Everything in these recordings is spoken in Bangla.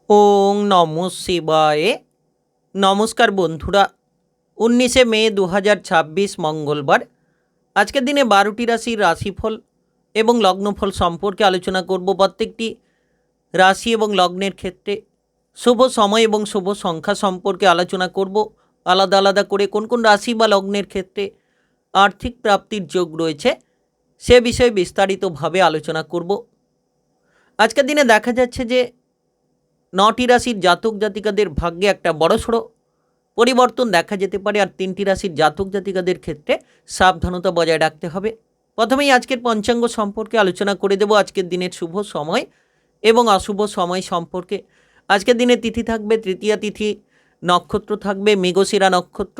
ওং নমঃ শিবায়। নমস্কার বন্ধুরা, 19 মে 2026 মঙ্গলবার। আজকের দিনে 12টি রাশির রাশিফল এবং লগ্নফল সম্পর্কে আলোচনা করব। প্রত্যেকটি রাশি এবং লগ্নের ক্ষেত্রে শুভ সময় এবং শুভ সংখ্যা সম্পর্কে আলোচনা করব। আলাদা আলাদা করে কোন কোন রাশি বা লগ্নের ক্ষেত্রে আর্থিক প্রাপ্তির যোগ রয়েছে সে বিষয়ে বিস্তারিতভাবে আলোচনা করব। আজকের দিনে দেখা যাচ্ছে যে 9টি রাশির জাতক জাতিকাদের ভাগ্যে একটা বড়সড় পরিবর্তন দেখা যেতে পারে, আর 3টি রাশির জাতক জাতিকাদের ক্ষেত্রে সাবধানতা বজায় রাখতে হবে। প্রথমেই আজকের পঞ্চাঙ্গ সম্পর্কে আলোচনা করে দেব, আজকের দিনের শুভ সময় এবং অশুভ সময় সম্পর্কে। আজকের দিনে তিথি থাকবে তৃতীয়া তিথি, নক্ষত্র থাকবে মৃগশিরা নক্ষত্র,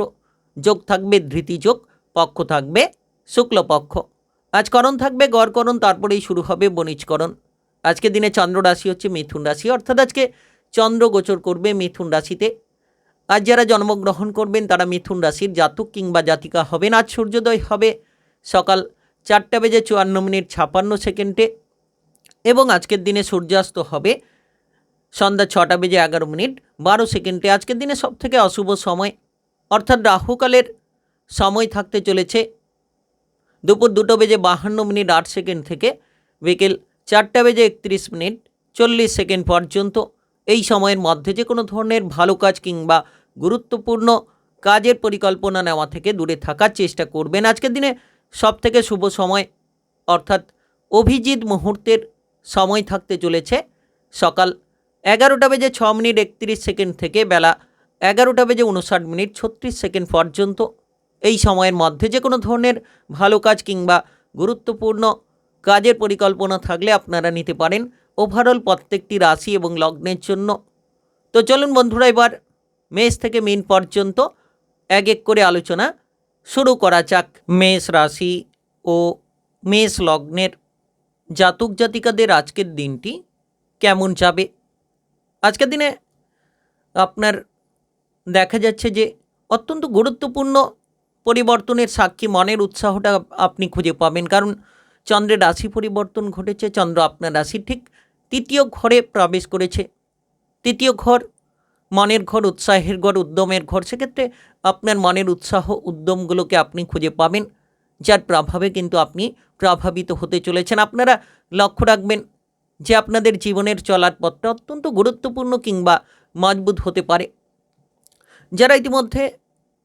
যোগ থাকবে ধৃতি যোগ, পক্ষ থাকবে শুক্লপক্ষ। আজ করণ থাকবে গড়করণ, তারপরেই শুরু হবে বণিজকরণ। আজকের দিনে চন্দ্র রাশি হচ্ছে মিথুন রাশি, অর্থাৎ আজকে চন্দ্র গোচর করবে মিথুন রাশিতে। আজ যারা জন্মগ্রহণ করবেন তারা মিথুন রাশির জাতক কিংবা জাতিকা হবেন। আজ সূর্যোদয় হবে সকাল 4:54 এবং আজকের দিনে সূর্যাস্ত হবে সন্ধ্যা 6:11 আজকের দিনে সবথেকে অশুভ সময় অর্থাৎ রাহুকালের সময় থাকতে চলেছে দুপুর 2:52 থেকে বিকেল 4:31 পর্যন্ত। এই সময়ের মধ্যে যে কোনো ধরনের ভালো কাজ কিংবা গুরুত্বপূর্ণ কাজের পরিকল্পনা নেওয়া থেকে দূরে থাকার চেষ্টা করবেন। আজকের দিনে সবথেকে শুভ সময় অর্থাৎ অভিজিৎ মুহূর্তের সময় থাকতে চলেছে সকাল 11:06 থেকে বেলা 11:59 পর্যন্ত। এই সময়ের মধ্যে যে কোনো ধরনের ভালো কাজ কিংবা গুরুত্বপূর্ণ কাজের পরিকল্পনা থাকলে আপনারা নিতে পারেন ওভারঅল প্রত্যেকটি রাশি এবং লগ্নের জন্য। তো চলুন বন্ধুরা, এবার মেষ থেকে মীন পর্যন্ত এক এক করে আলোচনা শুরু করা যাক। মেষ রাশি ও মেষ লগ্নের জাতক জাতিকাদের আজকের দিনটি কেমন যাবে? আজকের দিনে আপনার দেখা যাচ্ছে যে অত্যন্ত গুরুত্বপূর্ণ পরিবর্তনের সাক্ষী মনের উৎসাহটা আপনি খুঁজে পাবেন, কারণ চন্দ্রের রাশি পরিবর্তন ঘটেছে। চন্দ্র আপনার রাশির ঠিক তৃতীয় ঘরে প্রবেশ করেছে। তৃতীয় ঘর মনের ঘর, উৎসাহের ঘর, উদ্যমের ঘর। সেক্ষেত্রে আপনার মনের উৎসাহ উদ্যমগুলোকে আপনি খুঁজে পাবেন, যার প্রভাবে কিন্তু আপনি প্রভাবিত হতে চলেছেন। আপনারা লক্ষ্য রাখবেন যে আপনাদের জীবনের চলার পথটা অত্যন্ত গুরুত্বপূর্ণ কিংবা মজবুত হতে পারে। যারা ইতিমধ্যে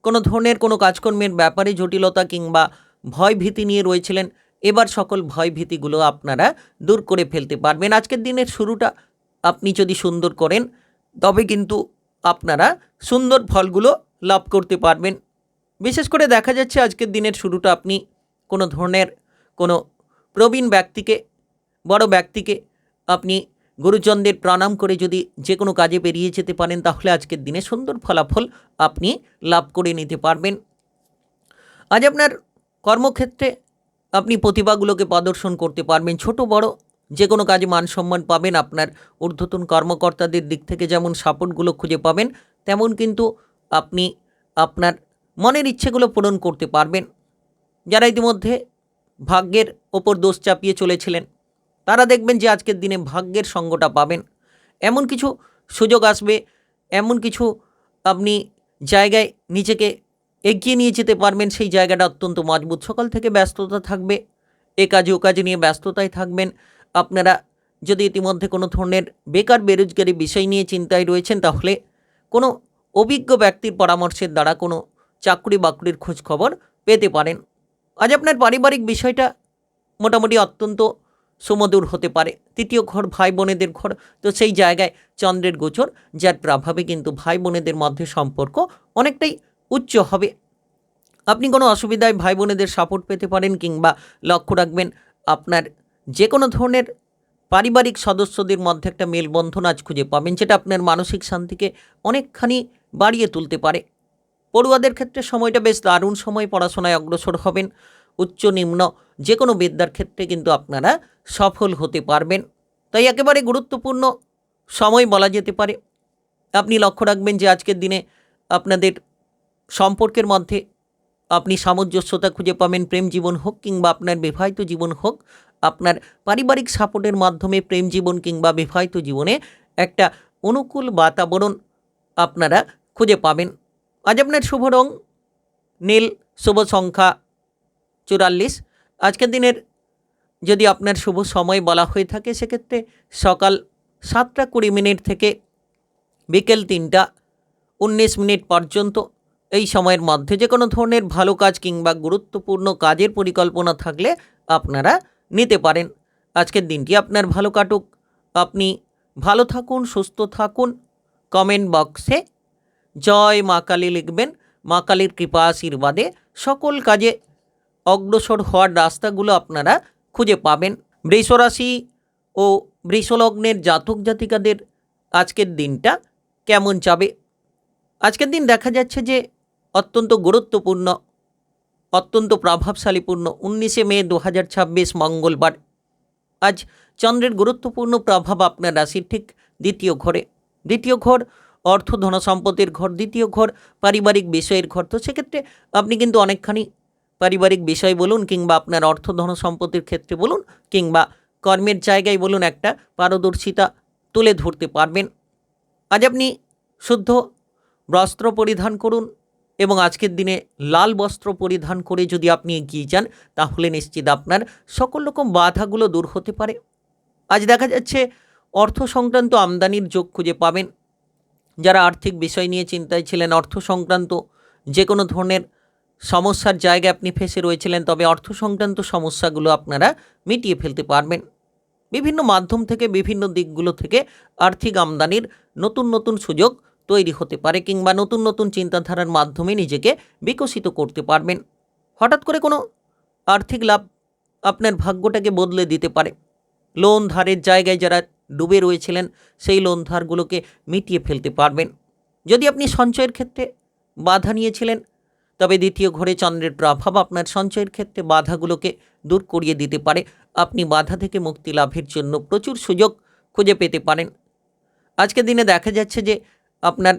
কোনো ধরনের কোনো কাজকর্মের ব্যাপারে জটিলতা কিংবা ভয় ভীতি নিয়ে রয়েছিলেন, এবার সকল ভয় ভীতিগুলো আপনারা দূর করে ফেলতে পারবেন। আজকের দিনের শুরুটা আপনি যদি সুন্দর করেন তবে কিন্তু আপনারা সুন্দর ফলগুলো লাভ করতে পারবেন। বিশেষ করে দেখা যাচ্ছে আজকের দিনের শুরুটা আপনি কোনো ধরনের কোনো প্রবীণ ব্যক্তিকে, বড় ব্যক্তিকে আপনি গুরুজনদের প্রণাম করে যদি যে কোনো কাজে বেরিয়ে যেতে পারেন, তাহলে আজকের দিনে সুন্দর ফলাফল আপনি লাভ করে নিতে পারবেন। আজ আপনার কর্মক্ষেত্রে আপনি প্রতিভাগুলোকে প্রদর্শন করতে পারবেন। ছোট বড় যে কোনো কাজে মান সম্মান পাবেন। আপনার ঊর্ধ্বতন কর্মকর্তাদের দিক থেকে যেমন সাপোর্টগুলো খুঁজে পাবেন, তেমন কিন্তু আপনি আপনার মনের ইচ্ছেগুলো পূরণ করতে পারবেন। যারা ইতিমধ্যে ভাগ্যের ওপর দোষ চাপিয়ে চলেছিলেন, তারা দেখবেন যে আজকের দিনে ভাগ্যের সঙ্গটা পাবেন। এমন কিছু সুযোগ আসবে, এমন কিছু আপনি জায়গায় নিজেকে এগিয়ে নিয়ে যেতে পারবেন, সেই জায়গাটা অত্যন্ত মজবুত। সকাল থেকে ব্যস্ততা থাকবে, এ কাজে ও কাজে নিয়ে ব্যস্ততায় থাকবেন। আপনারা যদি ইতিমধ্যে কোনো ধরনের বেকার বেরোজগারি বিষয় নিয়ে চিন্তায় রয়েছেন, তাহলে কোনো অভিজ্ঞ ব্যক্তির পরামর্শের দ্বারা কোনো চাকরি বাকরির খোঁজ খবর পেতে পারেন। আজ আপনার পারিবারিক বিষয়টা মোটামুটি অত্যন্ত সুমধুর হতে পারে। তৃতীয় ঘর ভাই বোনেদের ঘর, তো সেই জায়গায় চন্দ্রের গোচর, যার প্রভাবে কিন্তু ভাই বোনেদের মধ্যে সম্পর্ক অনেকটাই উচ্চ হবে। আপনি কোনো অসুবিধায় ভাই বোনেদের সাপোর্ট পেতে পারেন, কিংবা লক্ষ্য রাখবেন আপনার যে কোনো ধরনের পারিবারিক সদস্যদের মধ্যে একটা মেলবন্ধন আজ খুঁজে পাবেন, যেটা আপনার মানসিক শান্তিকে অনেকখানি বাড়িয়ে তুলতে পারে। পড়ুয়াদের ক্ষেত্রে সময়টা বেশ দারুণ সময়, পড়াশোনায় অগ্রসর হবেন। উচ্চ নিম্ন যে কোনো বিদ্যার ক্ষেত্রে কিন্তু আপনারা সফল হতে পারবেন। তাই একেবারে গুরুত্বপূর্ণ সময় বলা যেতে পারে। আপনি লক্ষ্য রাখবেন যে আজকের দিনে আপনাদের সম্পর্কের মধ্যে আপনি সামঞ্জস্যতা খুঁজে পাবেন। প্রেম জীবন হোক কিংবা আপনার বিবাহিত জীবন হোক, আপনার পারিবারিক সাপোর্টের মাধ্যমে প্রেম জীবন কিংবা বিবাহিত জীবনে একটা অনুকূল বাতাবরণ আপনারা খুঁজে পাবেন। আজ আপনার শুভ রং নীল, শুভ সংখ্যা 44। আজকের দিনের যদি আপনার শুভ সময় বলা হয়ে থাকে সেক্ষেত্রে সকাল 7টা 20 থেকে বিকেল 3টা 19 পর্যন্ত। এই সময়ের মধ্যে যে কোনো ধরনের ভালো কাজ কিংবা গুরুত্বপূর্ণ কাজের পরিকল্পনা থাকলে আপনারা নিতে পারেন। আজকের দিনটি আপনার ভালো কাটুক, আপনি ভালো থাকুন, সুস্থ থাকুন। কমেন্ট বক্সে জয় মা কালী লিখবেন। মা কালীর কৃপা আশীর্বাদে সকল কাজে অগ্রসর হওয়ার রাস্তাগুলো আপনারা খুঁজে পাবেন। বৃষরাশি ও বৃষলগ্নের জাতক জাতিকাদের আজকের দিনটা কেমন যাবে? আজকের দিন দেখা যাচ্ছে যে অত্যন্ত গুরুত্বপূর্ণ, অত্যন্ত প্রভাবশালীপূর্ণ। 19 মে 2026 মঙ্গলবার। আজ চন্দ্রের গুরুত্বপূর্ণ প্রভাব আপনার রাশির ঠিক দ্বিতীয় ঘরে। দ্বিতীয় ঘর অর্থ ধন সম্পত্তির ঘর, দ্বিতীয় ঘর পারিবারিক বিষয়ের ঘর। তো সেক্ষেত্রে আপনি কিন্তু অনেকখানি পারিবারিক বিষয় বলুন কিংবা আপনার অর্থ ধন সম্পত্তির ক্ষেত্রে বলুন কিংবা কর্মের জায়গায় বলুন, একটা পারদর্শিতা তুলে ধরতে পারবেন। আজ আপনি শুদ্ধ বস্ত্র পরিধান করুন এবং আজকের দিনে লাল বস্ত্র পরিধান করে যদি আপনি এগিয়ে যান তাহলে নিশ্চিত আপনার সকল রকম বাধাগুলো দূর হতে পারে। আজ দেখা যাচ্ছে অর্থ সংক্রান্ত আমদানির যোগ খুঁজে পাবেন। যারা আর্থিক বিষয় নিয়ে চিন্তায় ছিলেন, অর্থ সংক্রান্ত যে কোনো ধরনের সমস্যার জায়গায় আপনি ফেসে রয়েছিলেন, তবে অর্থ সংক্রান্ত সমস্যাগুলো আপনারা মিটিয়ে ফেলতে পারবেন। বিভিন্ন মাধ্যম থেকে, বিভিন্ন দিকগুলো থেকে আর্থিক আমদানির নতুন নতুন সুযোগ তৈরি হতে পারে কিংবা নতুন নতুন চিন্তাধারার মাধ্যমে নিজেকে বিকশিত করতে পারবেন। হঠাৎ করে কোনো আর্থিক লাভ আপনার ভাগ্যটাকে বদলে দিতে পারে। লোন ধারের জায়গায় যারা ডুবে রয়েছিলেন সেই লোন ধারগুলোকে মিটিয়ে ফেলতে পারবেন। যদি আপনি সঞ্চয়ের ক্ষেত্রে বাধা নিয়েছিলেন তবে দ্বিতীয় ঘরে চন্দ্রের প্রভাব আপনার সঞ্চয়ের ক্ষেত্রে বাধাগুলোকে দূর করিয়ে দিতে পারে। আপনি বাধা থেকে মুক্তি লাভের জন্য প্রচুর সুযোগ খুঁজে পেতে পারেন। আজকের দিনে দেখা যাচ্ছে যে আপনার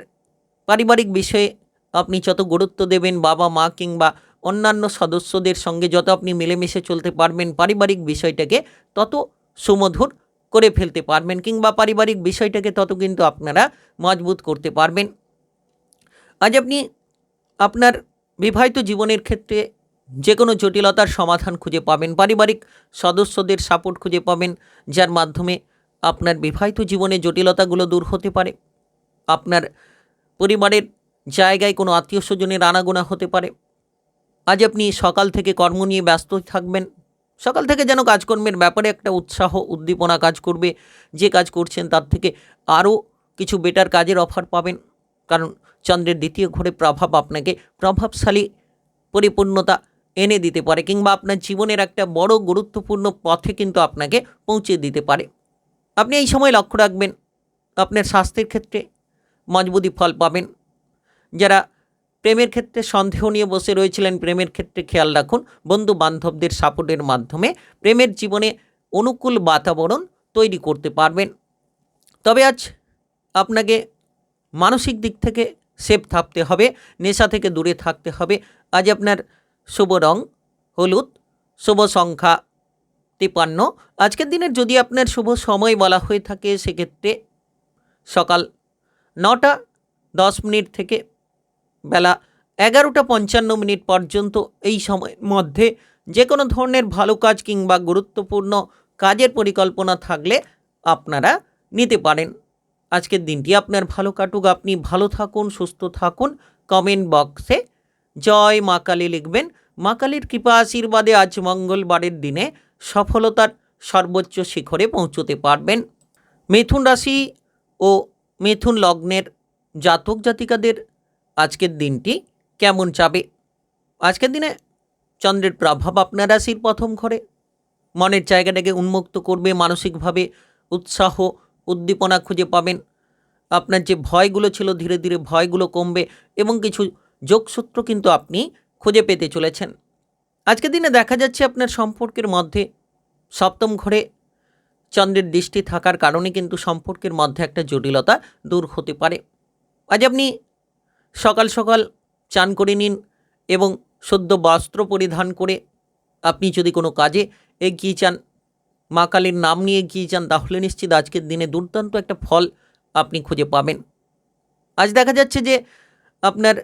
পারিবারিক বিষয়ে আপনি যত গুরুত্ব দেবেন, বাবা মা কিংবা অন্যান্য সদস্যদের সঙ্গে যত আপনি মিলেমিশে চলতে পারবেন, পারিবারিক বিষয়টাকে তত সুমধুর করে ফেলতে পারবেন কিংবা পারিবারিক বিষয়টাকে তত কিন্তু আপনারা মজবুত করতে পারবেন। আজ আপনি আপনার বিবাহিত জীবনের ক্ষেত্রে যে কোনো জটিলতার সমাধান খুঁজে পাবেন, পারিবারিক সদস্যদের সাপোর্ট খুঁজে পাবেন, যার মাধ্যমে আপনার বিবাহিত জীবনে জটিলতাগুলো দূর হতে পারে। আপনার পরিবারের জায়গায় কোনো আত্মীয় স্বজনের আনাগোনা হতে পারে। আজ আপনি সকাল থেকে কর্ম নিয়ে ব্যস্ত থাকবেন। সকাল থেকে যেন কাজকর্মের ব্যাপারে একটা উৎসাহ উদ্দীপনা কাজ করবে। যে কাজ করছেন তার থেকে আরও কিছু বেটার কাজের অফার পাবেন, কারণ চন্দ্রের দ্বিতীয় ঘরে প্রভাব আপনাকে প্রভাবশালী পরিপূর্ণতা এনে দিতে পারে কিংবা আপনার জীবনের একটা বড় গুরুত্বপূর্ণ পথে কিন্তু আপনাকে পৌঁছে দিতে পারে। আপনি এই সময় লক্ষ্য রাখবেন আপনার স্বাস্থ্যের ক্ষেত্রে মজবুতি ফল পাবেন। যারা প্রেমের ক্ষেত্রে সন্দেহ নিয়ে বসে রয়েছিলেন, প্রেমের ক্ষেত্রে খেয়াল রাখুন বন্ধু বান্ধবদের সাপোর্টের মাধ্যমে প্রেমের জীবনে অনুকূল বাতাবরণ তৈরি করতে পারবেন। তবে আজ আপনাকে মানসিক দিক থেকে সেফ থাকতে হবে, নেশা থেকে দূরে থাকতে হবে। আজ আপনার শুভ রং হলুদ, শুভ সংখ্যা 53। আজকের দিনের যদি আপনার শুভ সময় বলা হয়ে থাকে সেক্ষেত্রে সকাল 9টা 10 থেকে বেলা 11টা 55 পর্যন্ত। এই সময়ের মধ্যে যে কোনো ধরনের ভালো কাজ কিংবা গুরুত্বপূর্ণ কাজের পরিকল্পনা থাকলে আপনারা নিতে পারেন। আজকের দিনটি আপনার ভালো কাটুক, আপনি ভালো থাকুন, সুস্থ থাকুন। কমেন্ট বক্সে জয় মা কালী লিখবেন। মা কালীর কৃপা আশীর্বাদে আজ মঙ্গলবারের দিনে সফলতার সর্বোচ্চ শিখরে পৌঁছতে পারবেন। মিথুন রাশি ও মিথুন লগ্নের জাতক জাতিকাদের আজকের দিনটি কেমন যাবে? আজকের দিনে চন্দ্রের প্রভাব আপনার রাশির প্রথম ঘরে মনের জায়গাটাকে উন্মুক্ত করবে। মানসিকভাবে উৎসাহ উদ্দীপনা খুঁজে পাবেন। আপনার যে ভয়গুলো ছিল ধীরে ধীরে ভয়গুলো কমবে এবং কিছু যোগসূত্র কিন্তু আপনি খুঁজে পেতে চলেছেন। আজকের দিনে দেখা যাচ্ছে আপনার সম্পর্কের মধ্যে সপ্তম ঘরে চন্দ্রের দৃষ্টি থাকার কারণে কিন্তু সম্পর্কের মধ্যে একটা জটিলতা দূর হতে পারে। আজ আপনি সকাল সকাল চান করে নিন এবং শুদ্ধ বস্ত্র পরিধান করে আপনি যদি কোনো কাজে এগিয়ে যান, মা কালীর নাম নিয়ে এগিয়ে যান, তাহলে নিশ্চিত আজকের দিনে দুর্দান্ত একটা ফল আপনি খুঁজে পাবেন। আজ দেখা যাচ্ছে যে আপনার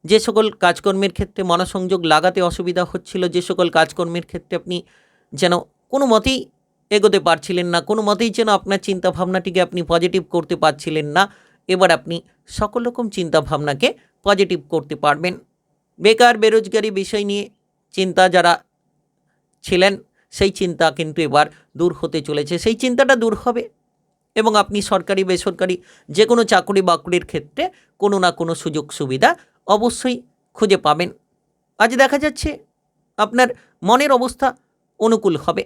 যে সকল কাজকর্মের ক্ষেত্রে মনোসংযোগ লাগাতে অসুবিধা হচ্ছিল, যে সকল কাজকর্মের ক্ষেত্রে আপনি যেন কোনো মতেই এগোতে পারছিলেন না, কোনো মতেই যেন আপনার চিন্তাভাবনাটিকে আপনি পজিটিভ করতে পারছিলেন না, এবার আপনি সকল রকম চিন্তাভাবনাকে পজিটিভ করতে পারবেন। বেকার বেরোজগারি বিষয় নিয়ে চিন্তা যারা ছিলেন, সেই চিন্তা কিন্তু এবার দূর হতে চলেছে, সেই চিন্তাটা দূর হবে এবং আপনি সরকারি বেসরকারি যে কোনো চাকরি বাকরির ক্ষেত্রে কোনো না কোনো সুযোগ সুবিধা অবশ্যই খুঁজে পাবেন। আজ দেখা যাচ্ছে আপনার মনের অবস্থা অনুকূল হবে,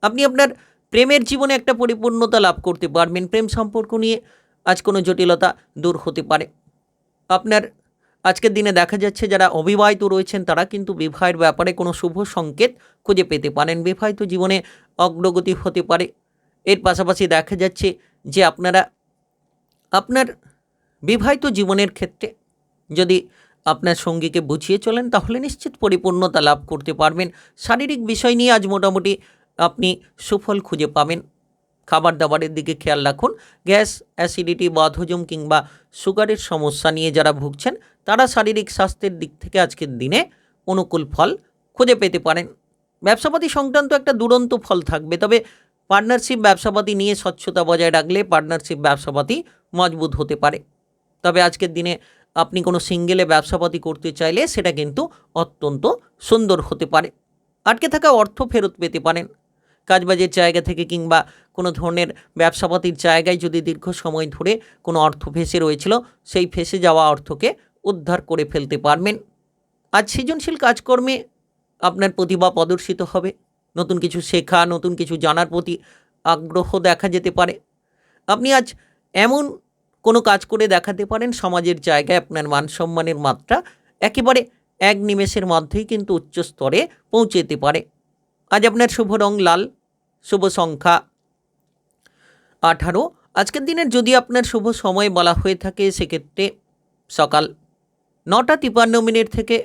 আপনি আপনার প্রেমের জীবনে একটা পরিপূর্ণতা লাভ করতে পারবেন। প্রেম সম্পর্ক নিয়ে আজ কোনো জটিলতা দূর হতে পারে। আপনার আজকের দিনে দেখা যাচ্ছে যারা অবিবাহিত রয়েছেন তারা কিন্তু বিবাহের ব্যাপারে কোনো শুভ সংকেত খুঁজে পেতে পারেন, বিবাহিত জীবনে অগ্রগতি হতে পারে। এর পাশাপাশি দেখা যাচ্ছে যে আপনারা আপনার বিবাহিত জীবনের ক্ষেত্রে যদি আপনার সঙ্গীকে বুঝিয়ে চলেন তাহলে নিশ্চিত পরিপূর্ণতা লাভ করতে পারবেন। শারীরিক বিষয় নিয়ে আজ মোটামুটি আপনি সুফল খুঁজে পাবেন। খাবার দাবারের দিকে খেয়াল রাখুন। গ্যাস, অ্যাসিডিটি, বদহজম কিংবা সুগারের সমস্যা নিয়ে যারা ভুগছেন তারা শারীরিক স্বাস্থ্যের দিক থেকে আজকের দিনে অনুকূল ফল খুঁজে পেতে পারেন। ব্যবসাপাতি সংক্রান্ত একটা দুরন্ত ফল থাকবে, তবে পার্টনারশিপ ব্যবসাপাতি নিয়ে স্বচ্ছতা বজায় রাখলে পার্টনারশিপ ব্যবসাপাতি মজবুত হতে পারে। তবে আজকের দিনে আপনি কোনো সিঙ্গেলে ব্যবসাপাতি করতে চাইলে সেটা কিন্তু অত্যন্ত সুন্দর হতে পারে। আটকে থাকা অর্থ ফেরত পেতে পারেন। কাজবাজের জায়গা থেকে কিংবা কোনো ধরনের ব্যবসাপাতির জায়গায় যদি দীর্ঘ সময় ধরে কোনো অর্থ ফেঁসে রয়েছিল, সেই ফেঁসে যাওয়া অর্থকে উদ্ধার করে ফেলতে পারবেন। আজ সৃজনশীল কাজকর্মে আপনার প্রতিভা প্রদর্শিত হবে। নতুন কিছু শেখা, নতুন কিছু জানার প্রতি আগ্রহ দেখা যেতে পারে। আপনি আজ এমন কোনো কাজ করে দেখাতে পারেন সমাজের জায়গায় আপনার মান সম্মানের মাত্রা একেবারে এক নিমেষের মধ্যেই কিন্তু উচ্চ স্তরে পৌঁছে যেতে পারে। আজ আপনার শুভ রং লাল, শুভ সংখ্যা 18। আজকের দিনের যদি আপনার শুভ সময় বলা হয়ে থাকে সেক্ষেত্রে সকাল 9:53 থেকে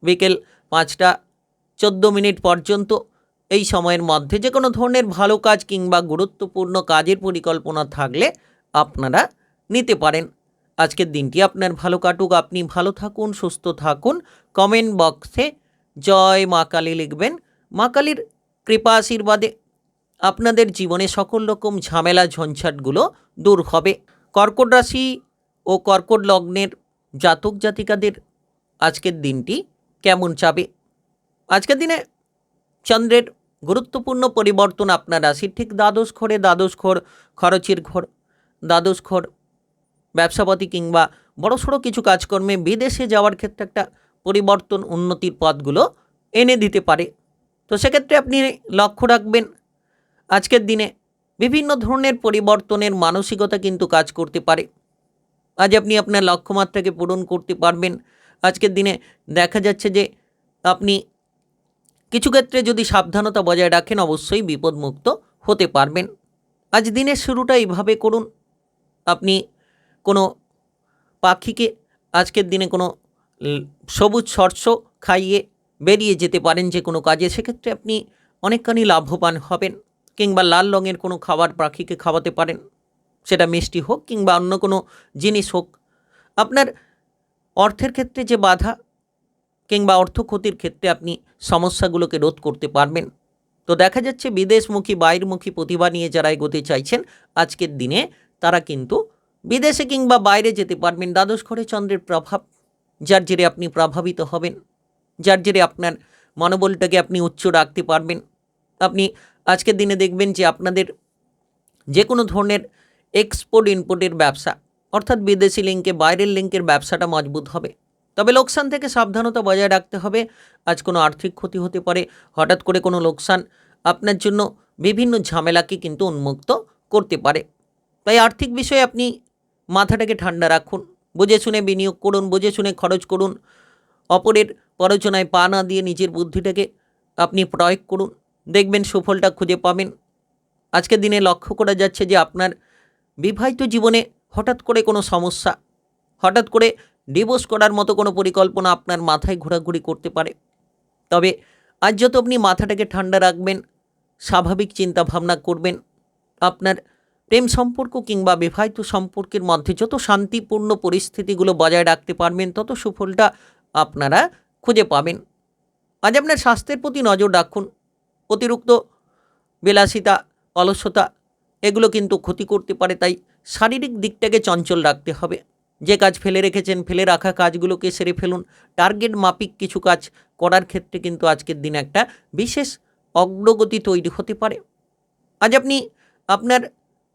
বিকেল 5:14 পর্যন্ত এই সময়ের মধ্যে যে কোনো ধরনের ভালো কাজ কিংবা গুরুত্বপূর্ণ কাজের পরিকল্পনা থাকলে আপনারা নিতে পারেন। আজকের দিনটি আপনার ভালো কাটুক, আপনি ভালো থাকুন, সুস্থ থাকুন। কমেন্ট বক্সে জয় মা কালী লিখবেন। মা কালীর কৃপা আশীর্বাদে আপনাদের জীবনে সকল রকম ঝামেলা ঝঞ্ঝাটগুলো দূর হবে। কর্কট রাশি ও কর্কট লগ্নের জাতক জাতিকাদের আজকের দিনটি কেমন যাবে? আজকের দিনে চন্দ্রের গুরুত্বপূর্ণ পরিবর্তন আপনার রাশির ঠিক দ্বাদশ ঘরে, দ্বাদশ ঘর খরচের ঘর, দ্বাদশ ঘর ব্যবসাপাতি কিংবা বড়সড় কিছু কাজকর্মে বিদেশে যাওয়ার ক্ষেত্রে একটা পরিবর্তন, উন্নতির পথগুলো এনে দিতে পারে। তো সেক্ষেত্রে আপনি লক্ষ্য রাখবেন আজকের দিনে বিভিন্ন ধরনের পরিবর্তনের মানসিকতা কিন্তু কাজ করতে পারে। আজ আপনি আপনার লক্ষ্যমাত্রাকে পূরণ করতে পারবেন। আজকের দিনে দেখা যাচ্ছে যে আপনি কিছু ক্ষেত্রে যদি সাবধানতা বজায় রাখেন অবশ্যই বিপদমুক্ত হতে পারবেন। আজ দিনের শুরুটা এইভাবে করুন। আপনি কোনো পাখিকে আজকের দিনে কোনো সবুজ শস্য খাইয়ে বেরিয়ে যেতে পারেন যে কোনো কাজে, সেক্ষেত্রে আপনি অনেকখানি লাভবান হবেন। কিংবা লাল রঙের কোনো খাবার পাখিকে খাওয়াতে পারেন, সেটা মিষ্টি হোক কিংবা অন্য কোনো জিনিস হোক। আপনার অর্থের ক্ষেত্রে যে বাধা কিংবা অর্থ ক্ষতির ক্ষেত্রে আপনি সমস্যাগুলোকে রোধ করতে পারবেন। তো দেখা যাচ্ছে বিদেশমুখী বাইরমুখী প্রতিভা নিয়ে যারা এগোতে চাইছেন আজকের দিনে তারা কিন্তু বিদেশে কিংবা বাইরে যেতে পারবেন। দ্বাদশ ঘরে চন্দ্রের প্রভাব, যার জেরে আপনি প্রভাবিত হবেন, যার জেরে আপনার মনোবলটাকে আপনি উচ্চ রাখতে পারবেন। আপনি আজকের দিনে দেখবেন যে আপনাদের যে কোনো ধরনের এক্সপোর্ট ইম্পোর্টের ব্যবসা অর্থাৎ বিদেশি লিঙ্কে বাইরের লিঙ্কের ব্যবসাটা মজবুত হবে। তবে লোকসান থেকে সাবধানতা বজায় রাখতে হবে। আজ কোনো আর্থিক ক্ষতি হতে পারে, হঠাৎ করে কোনো লোকসান আপনার জন্য বিভিন্ন ঝামেলাকে কিন্তু উন্মুক্ত করতে পারে। তাই আর্থিক বিষয়ে আপনি মাথাটাকে ঠান্ডা রাখুন, বুঝে শুনে বিনিয়োগ করুন, বুঝে শুনে খরচ করুন। অপরের প্ররোচনায় পা না দিয়ে নিজের বুদ্ধিটাকে আপনি প্রয়োগ করুন, দেখবেন সুফলটা খুঁজে পাবেন। আজকের দিনে লক্ষ্য করা যাচ্ছে যে আপনার বিবাহিত জীবনে হঠাৎ করে কোনো সমস্যা, হঠাৎ করে ডিভোর্স করার মতো কোনো পরিকল্পনা আপনার মাথায় ঘোরাঘুরি করতে পারে। তবে আজ যত আপনি মাথাটাকে ঠান্ডা রাখবেন, স্বাভাবিক চিন্তা ভাবনা করবেন, আপনার প্রেম সম্পর্ক কিংবা বিবাহিত সম্পর্কের মধ্যে যত শান্তিপূর্ণ পরিস্থিতিগুলো বজায় রাখতে পারবেন, তত সুফলটা আপনারা খুঁজে পাবেন। আজ আপনার স্বাস্থ্যের প্রতি নজর রাখুন। অতিরিক্ত বিলাসিতা, অলসতা এগুলো কিন্তু ক্ষতি করতে পারে, তাই শারীরিক দিকটাকে চঞ্চল রাখতে হবে। যে কাজ ফেলে রেখেছেন, ফেলে রাখা কাজগুলোকে সেরে ফেলুন। টার্গেট মাফিক কিছু কাজ করার ক্ষেত্রে কিন্তু আজকের দিনে একটা বিশেষ অগ্রগতি তৈরি হতে পারে। আজ আপনি আপনার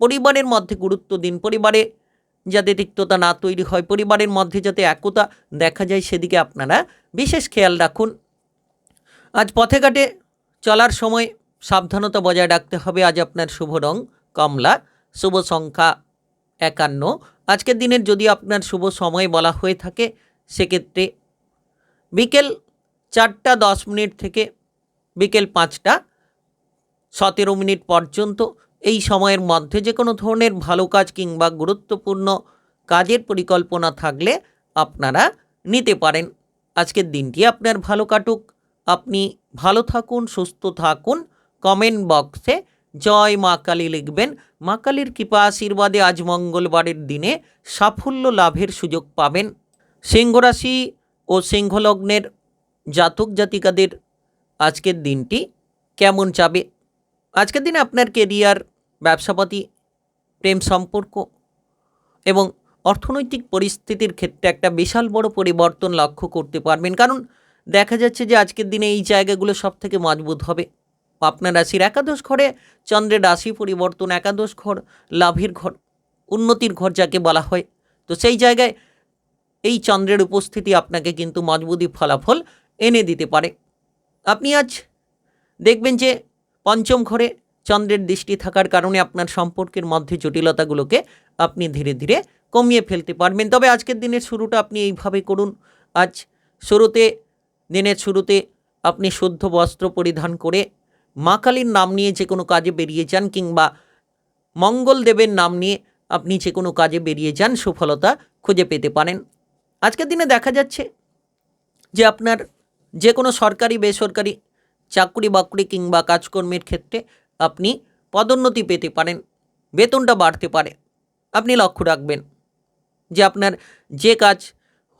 পরিবারের মধ্যে গুরুত্ব দিন। পরিবারে যাতে তিক্ততা না তৈরি হয়, পরিবারের মধ্যে যাতে একতা দেখা যায়, সেদিকে আপনারা বিশেষ খেয়াল রাখুন। আজ পথে ঘাটে চলার সময় সাবধানতা বজায় রাখতে হবে। আজ আপনার শুভ রং কমলা, শুভ সংখ্যা 51। আজকের দিনের যদি আপনার শুভ সময় বলা হয়ে থাকে, সেক্ষেত্রে বিকেল 4টা 10 মিনিট থেকে বিকেল 5টা 17 মিনিট পর্যন্ত। এই সময়ের মধ্যে যে কোনো ধরনের ভালো কাজ কিংবা গুরুত্বপূর্ণ কাজের পরিকল্পনা থাকলে আপনারা নিতে পারেন। আজকের দিনটি আপনার ভালো কাটুক। আপনি ভালো থাকুন, সুস্থ থাকুন। কমেন্ট বক্সে জয় মা কালী লিখবেন। মা কালীর কৃপা আশীর্বাদে আজ মঙ্গলবারের দিনে সাফল্য লাভের সুযোগ পাবেন। সিংহ রাশি ও সিংহ লগ্নের জাতক জাতিকাদের আজকের দিনটি কেমন যাবে? আজকের দিনে আপনার কেরিয়ার, ব্যবসাপাতি, প্রেম সম্পর্ক এবং অর্থনৈতিক পরিস্থিতির ক্ষেত্রে একটা বিশাল বড় পরিবর্তন লক্ষ্য করতে পারবেন। কারণ দেখা যাচ্ছে যে আজকের দিনে এই জায়গাগুলো সব থেকে মজবুত হবে। আপনার রাশির একাদশ ঘরে চন্দ্রের রাশি পরিবর্তন, একাদশ ঘর লাভের ঘর, উন্নতির ঘর যাকে বলা হয়। তো সেই জায়গায় এই চন্দ্রের উপস্থিতি আপনাকে কিন্তু মজবুতি ফলাফল এনে দিতে পারে। আপনি আজ দেখবেন যে পঞ্চম ঘরে চন্দ্রের দৃষ্টি থাকার কারণে আপনার সম্পর্কের মধ্যে জটিলতাগুলোকে আপনি ধীরে ধীরে কমিয়ে ফেলতে পারবেন। তবে আজকের দিনের শুরুটা আপনি এইভাবে করুন। আজ দিনের শুরুতে আপনি শুদ্ধ বস্ত্র পরিধান করে মা কালীর নাম নিয়ে যে কোনো কাজে বেরিয়ে যান, কিংবা মঙ্গলদেবের নাম নিয়ে আপনি যে কোনো কাজে বেরিয়ে যান, সফলতা খুঁজে পেতে পারেন। আজকের দিনে দেখা যাচ্ছে যে আপনার যে কোনো সরকারি বেসরকারি চাকরি বাকরি কিংবা কাজকর্মের ক্ষেত্রে আপনি পদোন্নতি পেতে পারেন, বেতনটা বাড়তে পারে। আপনি লক্ষ্য রাখবেন যে আপনার যে কাজ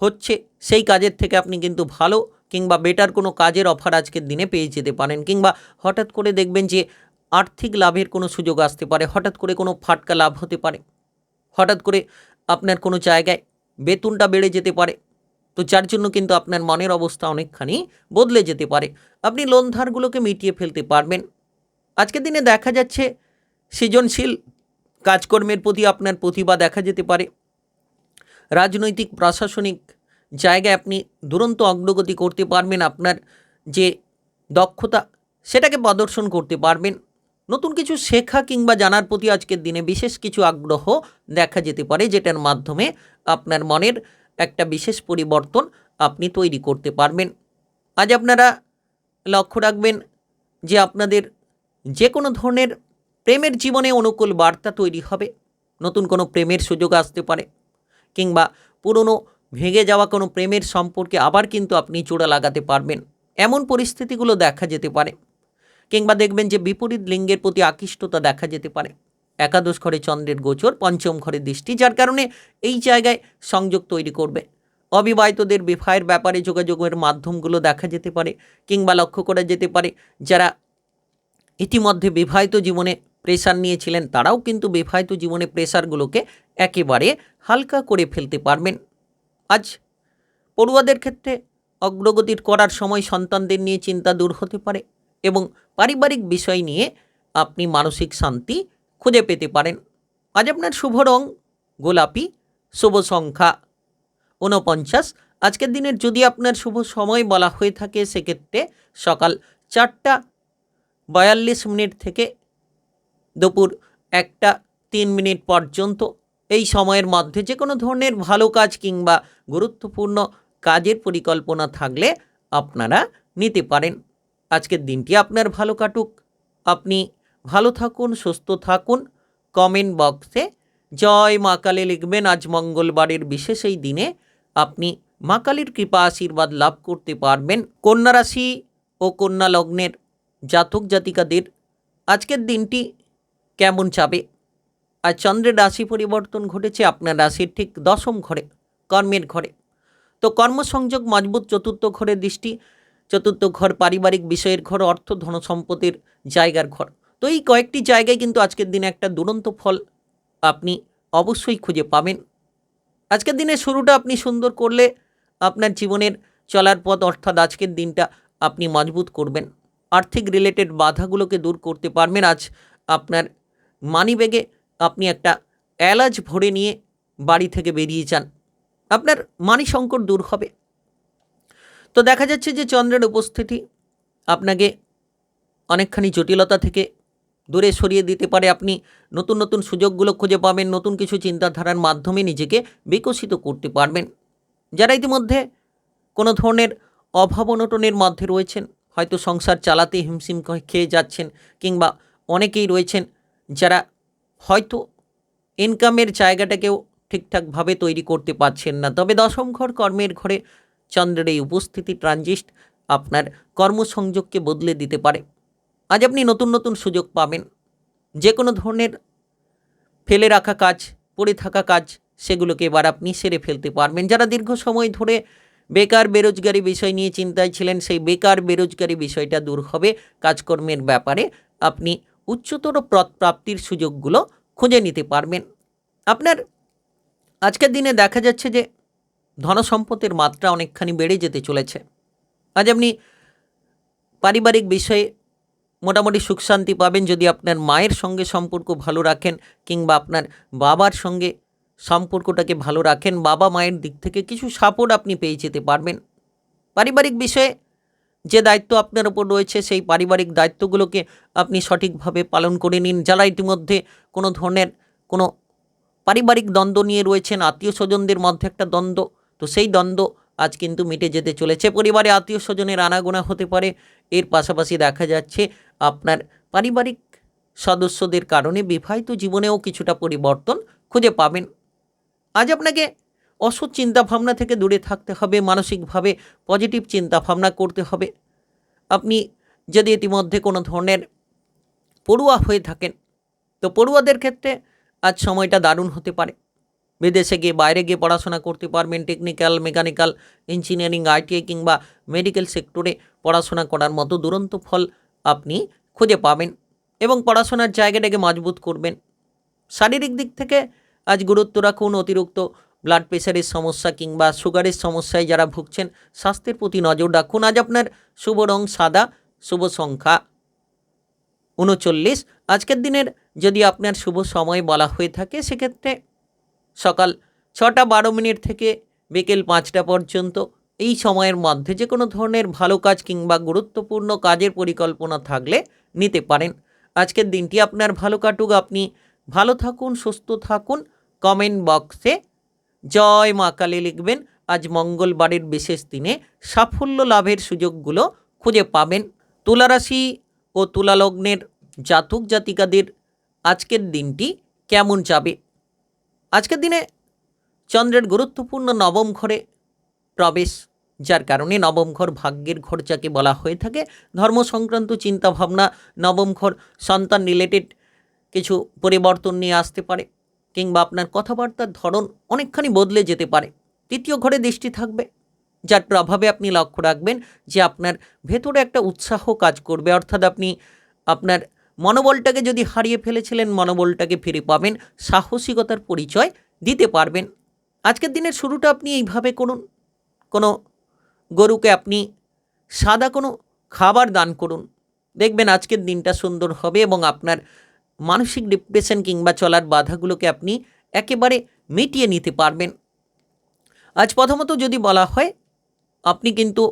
হচ্ছে সেই কাজের থেকে আপনি কিন্তু ভালো কিংবা বেটার কোনো কাজের অফার আজকের দিনে পেয়ে যেতে পারেন। কিংবা হঠাৎ করে দেখবেন যে আর্থিক লাভের কোনো সুযোগ আসতে পারে, হঠাৎ করে কোনো ফাটকা লাভ হতে পারে, হঠাৎ করে আপনার কোনো জায়গায় বেতনটা বেড়ে যেতে পারে। তো যার জন্য কিন্তু আপনার মনের অবস্থা অনেকখানি বদলে যেতে পারে। আপনি লোন ধারগুলোকে মিটিয়ে ফেলতে পারবেন। আজকের দিনে দেখা যাচ্ছে সৃজনশীল কাজকর্মের প্রতি আপনার প্রতিভা দেখা যেতে পারে। রাজনৈতিক প্রশাসনিক জায়গায় আপনি দুরন্ত অগ্রগতি করতে পারবেন। আপনার যে দক্ষতা সেটাকে প্রদর্শন করতে পারবেন। নতুন কিছু শেখা কিংবা জানার প্রতি আজকের দিনে বিশেষ কিছু আগ্রহ দেখা যেতে পারে, যেটার মাধ্যমে আপনার মনের একটা বিশেষ পরিবর্তন আপনি তৈরি করতে পারবেন। আজ আপনারা লক্ষ্য রাখবেন যে আপনাদের যে কোনো ধরনের প্রেমের জীবনে অনুকূল বার্তা তৈরি হবে। নতুন কোনো প্রেমের সুযোগ আসতে পারে, কিংবা পুরনো ভেঙে যাওয়া কোনো প্রেমের সম্পর্কে আবার কিন্তু আপনি জোড়া লাগাতে পারবেন, এমন পরিস্থিতিগুলো দেখা যেতে পারে। কিংবা দেখবেন যে বিপরীত লিঙ্গের প্রতি আকৃষ্টতা দেখা যেতে পারে। একাদশ ঘরে চন্দ্রের গোচর, পঞ্চম ঘরে দৃষ্টি, যার কারণে এই জায়গায় সংযোগ তৈরি করবে। অবিবাহিতদের বিবাহের ব্যাপারে যোগাযোগের মাধ্যমগুলো দেখা যেতে পারে। কিংবা লক্ষ্য করা যেতে পারে যারা ইতিমধ্যে বিবাহিত জীবনে প্রেশার নিয়েছিলেন, তারাও কিন্তু বিবাহিত জীবনে প্রেশারগুলোকে একেবারে হালকা করে ফেলতে পারবেন। আজ পড়ুয়াদের ক্ষেত্রে অগ্রগতির করার সময় সন্তানদের নিয়ে চিন্তা দূর হতে পারে, এবং পারিবারিক বিষয় নিয়ে আপনি মানসিক শান্তি খুঁজে পেতে পারেন। আজ আপনার শুভ রং গোলাপি, শুভ সংখ্যা 49। আজকের দিনের যদি আপনার শুভ সময় বলা হয়ে থাকে, সেক্ষেত্রে সকাল 4টা 42 মিনিট থেকে দুপুর 1টা 3 মিনিট পর্যন্ত। এই সময়ের মধ্যে যে কোনো ধরনের ভালো কাজ কিংবা গুরুত্বপূর্ণ কাজের পরিকল্পনা থাকলে আপনারা নিতে পারেন। আজকের দিনটি আপনার ভালো কাটুক। আপনি ভালো থাকুন, সুস্থ থাকুন। কমেন্ট বক্সে জয় মা কালী লিখবেন। আজ মঙ্গলবারের বিশেষ এই দিনে আপনি মা কালীর কৃপা আশীর্বাদ লাভ করতে পারবেন। কন্যা রাশি ও কন্যা লগ্নের জাতক জাতিকাদের আজকের দিনটি কেমন যাবে? আর চন্দ্রের রাশি পরিবর্তন ঘটেছে আপনার রাশির ঠিক 10ম ঘরে, কর্মের ঘরে। তো কর্মসংযোগ মজবুত, চতুর্থ ঘরের দৃষ্টি, চতুর্থ ঘর পারিবারিক বিষয়ের ঘর, অর্থ ধন সম্পত্তির জায়গার ঘর। তো এই কয়েকটি জায়গায় কিন্তু আজকের দিনে একটা দুরন্ত ফল আপনি অবশ্যই খুঁজে পাবেন। আজকের দিনের শুরুটা আপনি সুন্দর করলে আপনার জীবনের চলার পথ অর্থাৎ আজকের দিনটা আপনি মজবুত করবেন। আর্থিক রিলেটেড বাধাগুলোকে দূর করতে পারবেন। আজ আপনার মানিব্যাগে আপনি একটা এলাচ ভরে নিয়ে বাড়ি থেকে বেরিয়ে যান, আপনার মানি সংকট দূর হবে। তো দেখা যাচ্ছে যে চন্দ্রের উপস্থিতি আপনাকে অনেকখানি জটিলতা থেকে দূরে সরিয়ে দিতে পারে। আপনি নতুন নতুন সুযোগগুলো খুঁজে পাবেন, নতুন কিছু চিন্তাধারার মাধ্যমে নিজেকে বিকশিত করতে পারবেন। যারা ইতিমধ্যে কোনো ধরনের অভাব অনটনের মধ্যে রয়েছেন, হয়তো সংসার চালাতে হিমশিম খেয়ে যাচ্ছেন, কিংবা অনেকেই রয়েছেন যারা হয়তো ইনকামের জায়গাটাকেও ঠিকঠাকভাবে তৈরি করতে পারছেন না, তবে 10ম ঘর কর্মের ঘরে চন্দ্রের এই উপস্থিতি ট্রানজিট আপনার কর্মসংযোগকে বদলে দিতে পারে। আজ আপনি নতুন নতুন সুযোগ পাবেন। যে কোনো ধরনের ফেলে রাখা কাজ, পড়ে থাকা কাজ, সেগুলোকে এবার আপনি সেরে ফেলতে পারবেন। যারা দীর্ঘ সময় ধরে বেকার বেরোজগারি বিষয় নিয়ে চিন্তায় ছিলেন, সেই বেকার বেরোজগারি বিষয়টা দূর হবে। কাজকর্মের ব্যাপারে আপনি উচ্চতর পদ প্রাপ্তির সুযোগগুলো খুঁজে নিতে পারবেন। আপনার আজকের দিনে দেখা যাচ্ছে যে ধনসম্পদের মাত্রা অনেকখানি বেড়ে যেতে চলেছে। আজ আপনি পারিবারিক বিষয়ে মোটামুটি সুখ শান্তি পাবেন যদি আপনার মায়ের সঙ্গে সম্পর্ক ভালো রাখেন, কিংবা আপনার বাবার সঙ্গে সম্পর্কটাকে ভালো রাখেন। বাবা মায়ের দিক থেকে কিছু সাপোর্ট আপনি পেয়ে যেতে পারবেন। পারিবারিক বিষয়ে যে দায়িত্ব আপনার ওপর রয়েছে, সেই পারিবারিক দায়িত্বগুলোকে আপনি সঠিকভাবে পালন করে নিন। যারা ইতিমধ্যে কোনো ধরনের কোনো পারিবারিক দ্বন্দ্ব নিয়ে রয়েছেন, আত্মীয় স্বজনদের মধ্যে একটা দ্বন্দ্ব, তো সেই দ্বন্দ্ব আজ কিন্তু মিটে যেতে চলেছে। পরিবারে আত্মীয় স্বজনের আনাগোনা হতে পারে। এর পাশাপাশি দেখা যাচ্ছে আপনার পারিবারিক সদস্যদের কারণে বিবাহিত জীবনেও কিছুটা পরিবর্তন খুঁজে পাবেন। আজ আপনাকে অসৎ চিন্তাভাবনা থেকে দূরে থাকতে হবে, মানসিকভাবে পজিটিভ চিন্তাভাবনা করতে হবে। আপনি যদি ইতিমধ্যে কোনো ধরনের পড়ুয়া হয়ে থাকেন, তো পড়ুয়াদের ক্ষেত্রে আজ সময়টা দারুণ হতে পারে। বিদেশে গিয়ে, বাইরে গিয়ে পড়াশোনা করতে পারবেন। টেকনিক্যাল, মেকানিক্যাল, ইঞ্জিনিয়ারিং, আইটিআই কিংবা মেডিকেল সেক্টরে পড়াশোনা করার মতো দুরন্ত ফল আপনি খুঁজে পাবেন এবং পড়াশোনার জায়গাটাকে মজবুত করবেন। শারীরিক দিক থেকে আজ গুরুত্ব রাখুন। অতিরিক্ত ব্লাড প্রেশারের সমস্যা কিংবা সুগারের সমস্যায় যারা ভুগছেন, স্বাস্থ্যের প্রতি নজর রাখুন। আজ আপনার শুভ রং সাদা, শুভ সংখ্যা 39। আজকের দিনের যদি আপনার শুভ সময় বলা হয়ে থাকে, সেক্ষেত্রে সকাল 6:12 থেকে বিকেল 5টা পর্যন্ত, এই সময়ের মধ্যে যে কোনো ধরনের ভালো কাজ কিংবা গুরুত্বপূর্ণ কাজের পরিকল্পনা থাকলে নিতে পারেন। আজকের দিনটি আপনার ভালো কাটুক। আপনি ভালো থাকুন, সুস্থ থাকুন। কমেন্ট বক্সে জয় মা কালী লিখবেন। আজ মঙ্গলবারের বিশেষ দিনে সাফল্য লাভের সুযোগগুলো খুঁজে পাবেন। তুলা রাশি ও তুলা লগ্নের জাতক জাতিকাদের আজকের দিনটি কেমন যাবে? আজকের দিনে চন্দ্রের গুরুত্বপূর্ণ 9ম ঘরে প্রবেশ, যার কারণে 9ম ঘর ভাগ্যের ঘর যাকে বলা হয়ে থাকে। ধর্ম সংক্রান্ত চিন্তাভাবনা 9ম ঘর সন্তান রিলেটেড কিছু পরিবর্তন নিয়ে আসতে পারে, কিংবা আপনার কথাবার্তার ধরন অনেকখানি বদলে যেতে পারে। 3য় ঘরে দৃষ্টি থাকবে, যার প্রভাবে আপনি লক্ষ্য রাখবেন যে আপনার ভেতরে একটা উৎসাহ কাজ করবে। অর্থাৎ আপনি আপনার মনোবলটাকে যদি হারিয়ে ফেলেছিলেন, মনোবলটাকে ফিরে পাবেন, সাহসিকতার পরিচয় দিতে পারবেন। আজকের দিনের শুরুটা আপনি এইভাবে করুন। কোনো গরুকে আপনি সাদা কোনো খাবার দান করুন, দেখবেন আজকের দিনটা সুন্দর হবে এবং আপনার মানসিক ডিপ্রেশন কিংবা চলার বাধাগুলোকে আপনি একেবারে মিটিয়ে নিতে পারবেন। আজ প্রথমত যদি বলা হয়, আপনি কিন্তু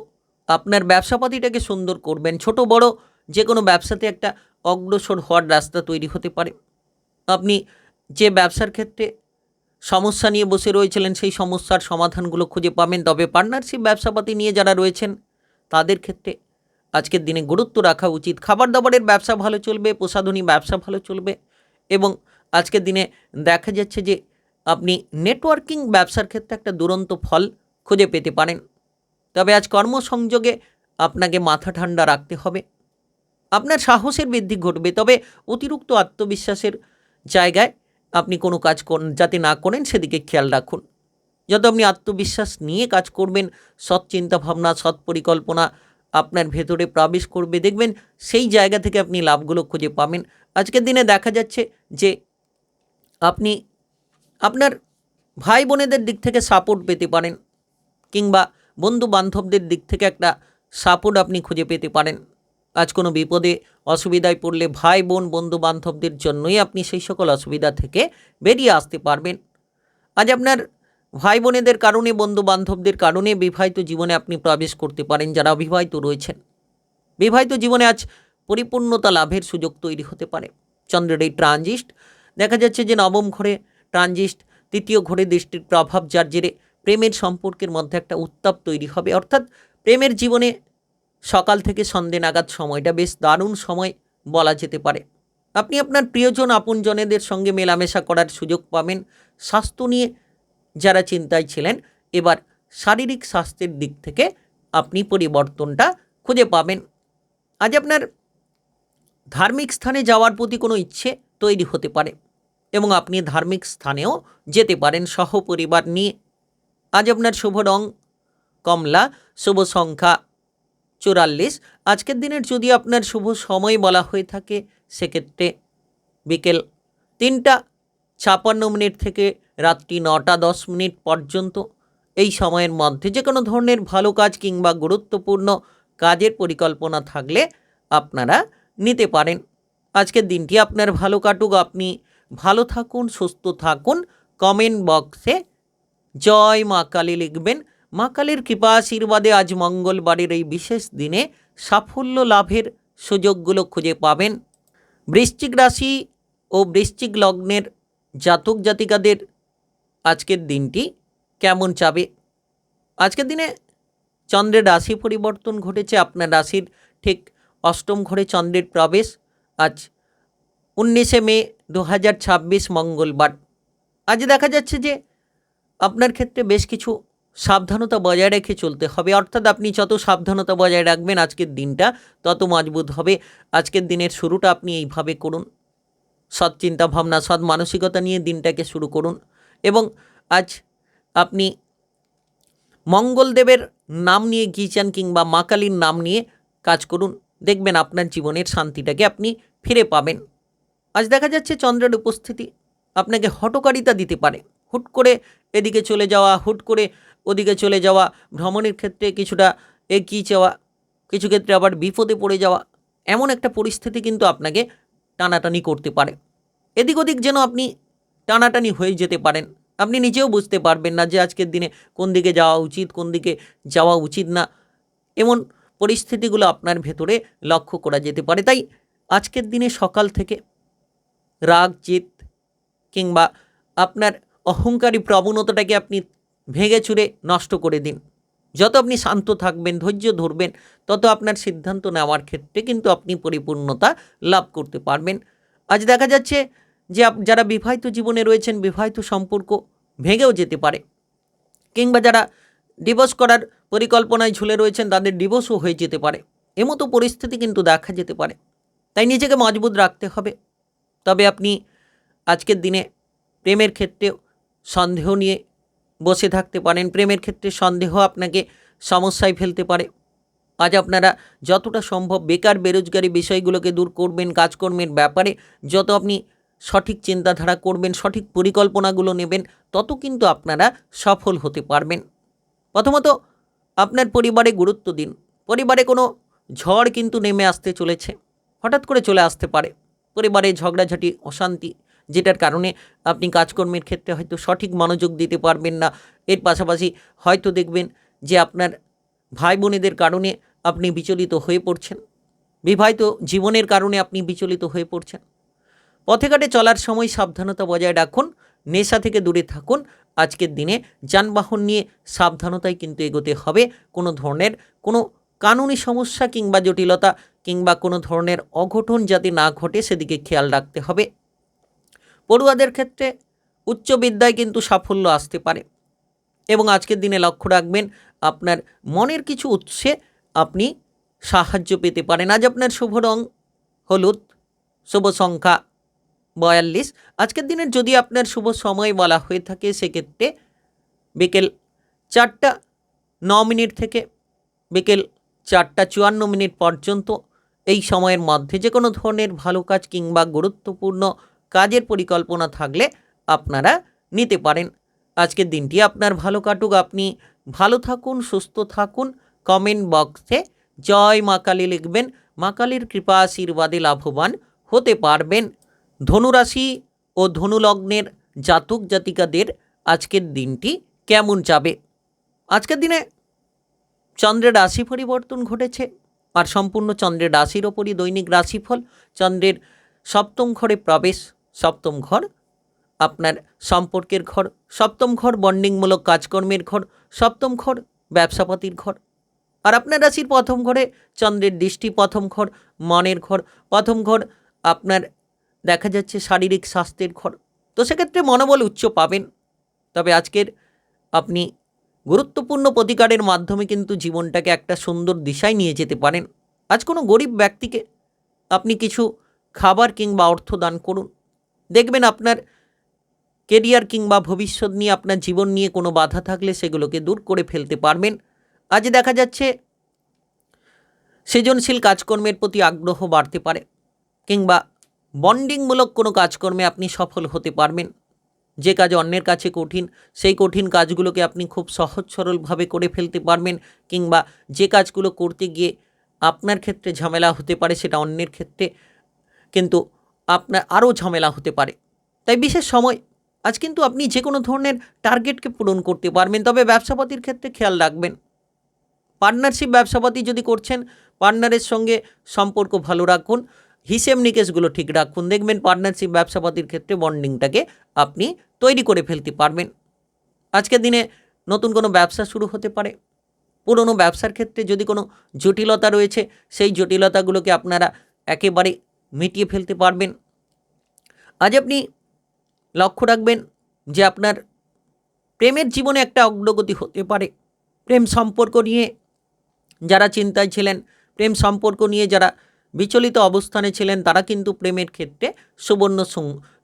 আপনার ব্যবসাপাতিটাকে সুন্দর করবেন। ছোট বড় যে কোনো ব্যবসাতে একটা অগ্রসর হওয়ার রাস্তা তৈরি হতে পারে। আপনি যে ব্যবসার ক্ষেত্রে সমস্যা নিয়ে বসে রয়েছিলেন, সেই সমস্যার সমাধানগুলো খুঁজে পাবেন। তবে পার্টনারশিপ ব্যবসাপাতি নিয়ে যারা রয়েছেন, তাদের ক্ষেত্রে আজকের দিনে গুরুত্ব রাখা উচিত। খাবার দাবারের ব্যবসা ভালো চলবে, প্রসাধনী ব্যবসা ভালো চলবে এবং আজকের দিনে দেখা যাচ্ছে যে আপনি নেটওয়ার্কিং ব্যবসার ক্ষেত্রে একটা দুরন্ত ফল খুঁজে পেতে পারেন। তবে আজ কর্মসংযোগে আপনাকে মাথা ঠান্ডা রাখতে হবে। আপনার সাহসের বৃদ্ধি ঘটবে, তবে অতিরিক্ত আত্মবিশ্বাসের জায়গায় আপনি কোনো কাজ যাতে না করেন সেদিকে খেয়াল রাখুন। যত আপনি আত্মবিশ্বাস নিয়ে কাজ করবেন, সৎ চিন্তাভাবনা, সৎ পরিকল্পনা আপনার ভেতরে প্রবেশ করবে, দেখবেন সেই জায়গা থেকে আপনি লাভগুলো খুঁজে পাবেন। আজকের দিনে দেখা যাচ্ছে যে আপনি আপনার ভাই বোনেদের দিক থেকে সাপোর্ট পেতে পারেন, কিংবা বন্ধু বান্ধবদের দিক থেকে একটা সাপোর্ট আপনি খুঁজে পেতে পারেন। আজ কোনো বিপদে অসুবিধায় পড়লে ভাই বোন বন্ধু বান্ধবদের জন্যই আপনি সেই সকল অসুবিধা থেকে বেরিয়ে আসতে পারবেন। আজ আপনার ভাই বোনেদের কারণে, বন্ধু বান্ধবদের কারণে বিবাহিত জীবনে আপনি প্রবেশ করতে পারেন। যারা অবিবাহিত রয়েছেন, বিবাহিত জীবনে আজ পরিপূর্ণতা লাভের সুযোগ তৈরি হতে পারে। চন্দ্রের এই ট্রানজিস্ট দেখা যাচ্ছে যে নবম ঘরে ট্রানজিস্ট, তৃতীয় ঘরে দৃষ্টির প্রভাব, যার জেরে প্রেমের সম্পর্কের মধ্যে একটা উত্তাপ তৈরি হবে। অর্থাৎ প্রেমের জীবনে সকাল থেকে সন্ধে নাগাদ সময়টা বেশ দারুণ সময় বলা যেতে পারে। আপনি আপনার প্রিয়জন আপনজনেদের সঙ্গে মেলামেশা করার সুযোগ পাবেন। স্বাস্থ্য নিয়ে যারা চিন্তায় ছিলেন, এবার শারীরিক স্বাস্থ্যের দিক থেকে আপনি পরিবর্তনটা খুঁজে পাবেন। আজ আপনার ধার্মিক স্থানে যাওয়ার প্রতি কোনো ইচ্ছে তৈরি হতে পারে এবং আপনি ধার্মিক স্থানেও যেতে পারেন সহপরিবার নিয়ে। আজ আপনার শুভ রং কমলা, শুভ সংখ্যা 44। আজকের দিনের যদি আপনার শুভ সময় বলা হয়ে থাকে, সেক্ষেত্রে বিকেল 3:56 থেকে রাত্রি 9:10 পর্যন্ত। এই সময়ের মধ্যে যে কোনো ধরনের ভালো কাজ কিংবা গুরুত্বপূর্ণ কাজের পরিকল্পনা থাকলে আপনারা নিতে পারেন। আজকের দিনটি আপনার ভালো কাটুক, আপনি ভালো থাকুন, সুস্থ থাকুন। কমেন্ট বক্সে জয় মা কালী লিখবেন। মা কালীর কৃপা আশীর্বাদে আজ মঙ্গলবারের এই বিশেষ দিনে সাফল্য লাভের সুযোগগুলো খুঁজে পাবেন। বৃশ্চিক রাশি ও বৃশ্চিক লগ্নের জাতক জাতিকাদের আজকের দিনটি কেমন যাবে? আজকের দিনে চন্দ্রের রাশি পরিবর্তন ঘটেছে। আপনার রাশির ঠিক অষ্টম ঘরে চন্দ্রের প্রবেশ। আজ 19শে মে 2026 মঙ্গলবার। আজ দেখা যাচ্ছে যে আপনার ক্ষেত্রে বেশ কিছু সাবধানতা বজায় রেখে চলতে হবে। অর্থাৎ আপনি যত সাবধানতা বজায় রাখবেন আজকের দিনটা তত মজবুত হবে। আজকের দিনের শুরুটা আপনি এইভাবে করুন, সৎ চিন্তা ভাবনা, সৎ মানসিকতা নিয়ে দিনটাকে শুরু করুন এবং আজ আপনি মঙ্গলদেবের নাম নিয়ে গিয়েছেন কিংবা মা কালীর নাম নিয়ে কাজ করুন। দেখবেন আপনার জীবনের শান্তিটাকে আপনি ফিরে পাবেন। আজ দেখা যাচ্ছে চন্দ্রের উপস্থিতি আপনাকে হঠকারিতা দিতে পারে। হুট করে এদিকে চলে যাওয়া, হুট করে ওদিকে চলে যাওয়া, ভ্রমণের ক্ষেত্রে কিছুটা এগিয়ে যাওয়া, কিছু ক্ষেত্রে আবার বিপদে পড়ে যাওয়া, এমন একটা পরিস্থিতি কিন্তু আপনাকে টানাটানি করতে পারে। এদিক ওদিক যেন আপনি টানাটানি হয়ে যেতে পারেন। আপনি নিজেও বুঝতে পারবেন না যে আজকের দিনে কোন দিকে যাওয়া উচিত, কোন দিকে যাওয়া উচিত না। এমন পরিস্থিতিগুলো আপনার ভেতরে লক্ষ্য করা যেতে পারে। তাই আজকের দিনে সকাল থেকে রাগ, জেদ কিংবা আপনার অহংকারী প্রবণতাটাকে আপনি ভেঙে চুরে নষ্ট করে দিন। যত আপনি শান্ত থাকবেন, ধৈর্য ধরবেন, তত আপনার সিদ্ধান্ত নেওয়ার ক্ষেত্রে কিন্তু আপনি পরিপূর্ণতা লাভ করতে পারবেন। আজ দেখা যাচ্ছে যে যারা বিবাহিত জীবনে রয়েছেন, বিবাহিত সম্পর্ক ভেঙেও যেতে পারে, কিংবা যারা ডিভোর্স করার পরিকল্পনায় ঝুলে রয়েছেন তাদের ডিভোর্সও হয়ে যেতে পারে। এমতো পরিস্থিতি কিন্তু দেখা যেতে পারে। তাই নিজেকে মজবুত রাখতে হবে। তবে আপনি আজকের দিনে প্রেমের ক্ষেত্রে সন্দেহ নিয়ে বসে থাকতে পারেন। প্রেমের ক্ষেত্রে সন্দেহ আপনাকে সমস্যায় ফেলতে পারে। আজ আপনারা যতটা সম্ভব বেকার বেরোজগারি বিষয়গুলোকে দূর করবেন। কাজকর্মের ব্যাপারে যত আপনি সঠিক চিন্তাধারা করবেন, সঠিক পরিকল্পনাগুলো নেবেন, তত কিন্তু আপনারা সফল হতে পারবেন। প্রথমত আপনার পরিবারে গুরুত্ব দিন। পরিবারে কোনো ঝড় কিন্তু নেমে আসতে চলেছে, হঠাৎ করে চলে আসতে পারে। পরিবারে ঝগড়াঝাটি, অশান্তি, যেটার কারণে আপনি কাজকর্মের ক্ষেত্রে হয়তো সঠিক মনোযোগ দিতে পারবেন না। এর পাশাপাশি হয়তো দেখবেন যে আপনার ভাই বোনেদের কারণে আপনি বিচলিত হয়ে পড়ছেন। বিবাহিত জীবনের কারণে আপনি বিচলিত হয়ে পড়ছেন। পথে ঘাটে চলার সময় সাবধানতা বজায় রাখুন, নেশা থেকে দূরে থাকুন। আজকের দিনে যানবাহন নিয়ে সাবধানতায় কিন্তু এগোতে হবে। কোনো ধরনের কোনো কানুনি সমস্যা কিংবা জটিলতা কিংবা কোনো ধরনের অঘটন যাতে না ঘটে সেদিকে খেয়াল রাখতে হবে। পড়ুয়াদের ক্ষেত্রে উচ্চ বিদ্যায় কিন্তু সাফল্য আসতে পারে এবং আজকের দিনে লক্ষ্য রাখবেন আপনার মনের কিছু উৎসে আপনি সাহায্য পেতে পারেন। আজ আপনার শুভ রং হলুদ, শুভ সংখ্যা 42। আজকের দিনের যদি আপনার শুভ সময় বলা হয়ে থাকে সেক্ষেত্রে বিকেল 4:09 থেকে বিকেল 4:54 পর্যন্ত এই সময়ের মধ্যে যে কোনো ধরনের ভালো কাজ কিংবা গুরুত্বপূর্ণ কাজের পরিকল্পনা থাকলে আপনারা নিতে পারেন। আজকের দিনটি আপনার ভালো কাটুক, আপনি ভালো থাকুন, সুস্থ থাকুন। কমেন্ট বক্সে জয় মা কালী লিখবেন। মা কালীর কৃপা আশীর্বাদে লাভবান হতে পারবেন। ধনুরাশি ও ধনুলগ্নের জাতক জাতিকাদের আজকের দিনটি কেমন যাবে? আজকের দিনে চন্দ্রের রাশি পরিবর্তন ঘটেছে, আর সম্পূর্ণ চন্দ্রের রাশির ওপরই দৈনিক রাশিফল। চন্দ্রের সপ্তম ঘরে প্রবেশ, সপ্তম ঘর আপনার সম্পর্কের ঘর, সপ্তম ঘর বন্ডিংমূলক কাজকর্মের ঘর, সপ্তম ঘর ব্যবসাপাতির ঘর। আর আপনার রাশির প্রথম ঘরে চন্দ্রের দৃষ্টি, প্রথম ঘর মনের ঘর, প্রথম ঘর আপনার দেখা যাচ্ছে শারীরিক স্বাস্থ্যের ঘর। তো সেক্ষেত্রে মনোবল উচ্চ পাবেন। তবে আজকের আপনি গুরুত্বপূর্ণ প্রতিকারের মাধ্যমে কিন্তু জীবনটাকে একটা সুন্দর দিশায় নিয়ে যেতে পারেন। আজ কোনো গরিব ব্যক্তিকে আপনি কিছু খাবার কিংবা অর্থ দান করুন। দেখবেন আপনার কেরিয়ার কিংবা ভবিষ্যৎ নিয়ে, আপনার জীবন নিয়ে কোনো বাধা থাকলে সেগুলোকে দূর করে ফেলতে পারবেন। আজ দেখা যাচ্ছে সৃজনশীল কাজকর্মের প্রতি আগ্রহ বাড়তে পারে, কিংবা বন্ডিংমূলক কোনো কাজকর্মে আপনি সফল হতে পারবেন। যে কাজ অন্যের কাছে কঠিন, সেই কঠিন কাজগুলোকে আপনি খুব সহজ সরলভাবে করে ফেলতে পারবেন, কিংবা যে কাজগুলো করতে গিয়ে আপনার ক্ষেত্রে ঝামেলা হতে পারে সেটা অন্যের ক্ষেত্রে কিন্তু আপনার আরও ঝামেলা হতে পারে। তাই বিশেষ সময় আজ কিন্তু আপনি যে কোনো ধরনের টার্গেটকে পূরণ করতে পারবেন। তবে ব্যবসাপাতির ক্ষেত্রে খেয়াল রাখবেন, পার্টনারশিপ ব্যবসাপাতি যদি করছেন পার্টনারের সঙ্গে সম্পর্ক ভালো রাখুন, হিসেব নিকেশগুলো ঠিক রাখুন। দেখবেন পার্টনারশিপ ব্যবসাপাতির ক্ষেত্রে বন্ডিংটাকে আপনি তৈরি করে ফেলতে পারবেন। আজকের দিনে নতুন কোনো ব্যবসা শুরু হতে পারে। পুরনো ব্যবসার ক্ষেত্রে যদি কোনো জটিলতা রয়েছে সেই জটিলতাগুলোকে আপনারা একেবারে মিটিয়ে ফেলতে পারবেন। আজ আপনি লক্ষ্য রাখবেন যে আপনার প্রেমের জীবনে একটা অগ্রগতি হতে পারে। প্রেম সম্পর্ক নিয়ে যারা চিন্তায় ছিলেন, প্রেম সম্পর্ক নিয়ে যারা বিচলিত অবস্থানে ছিলেন, তারা কিন্তু প্রেমের ক্ষেত্রে সুবর্ণ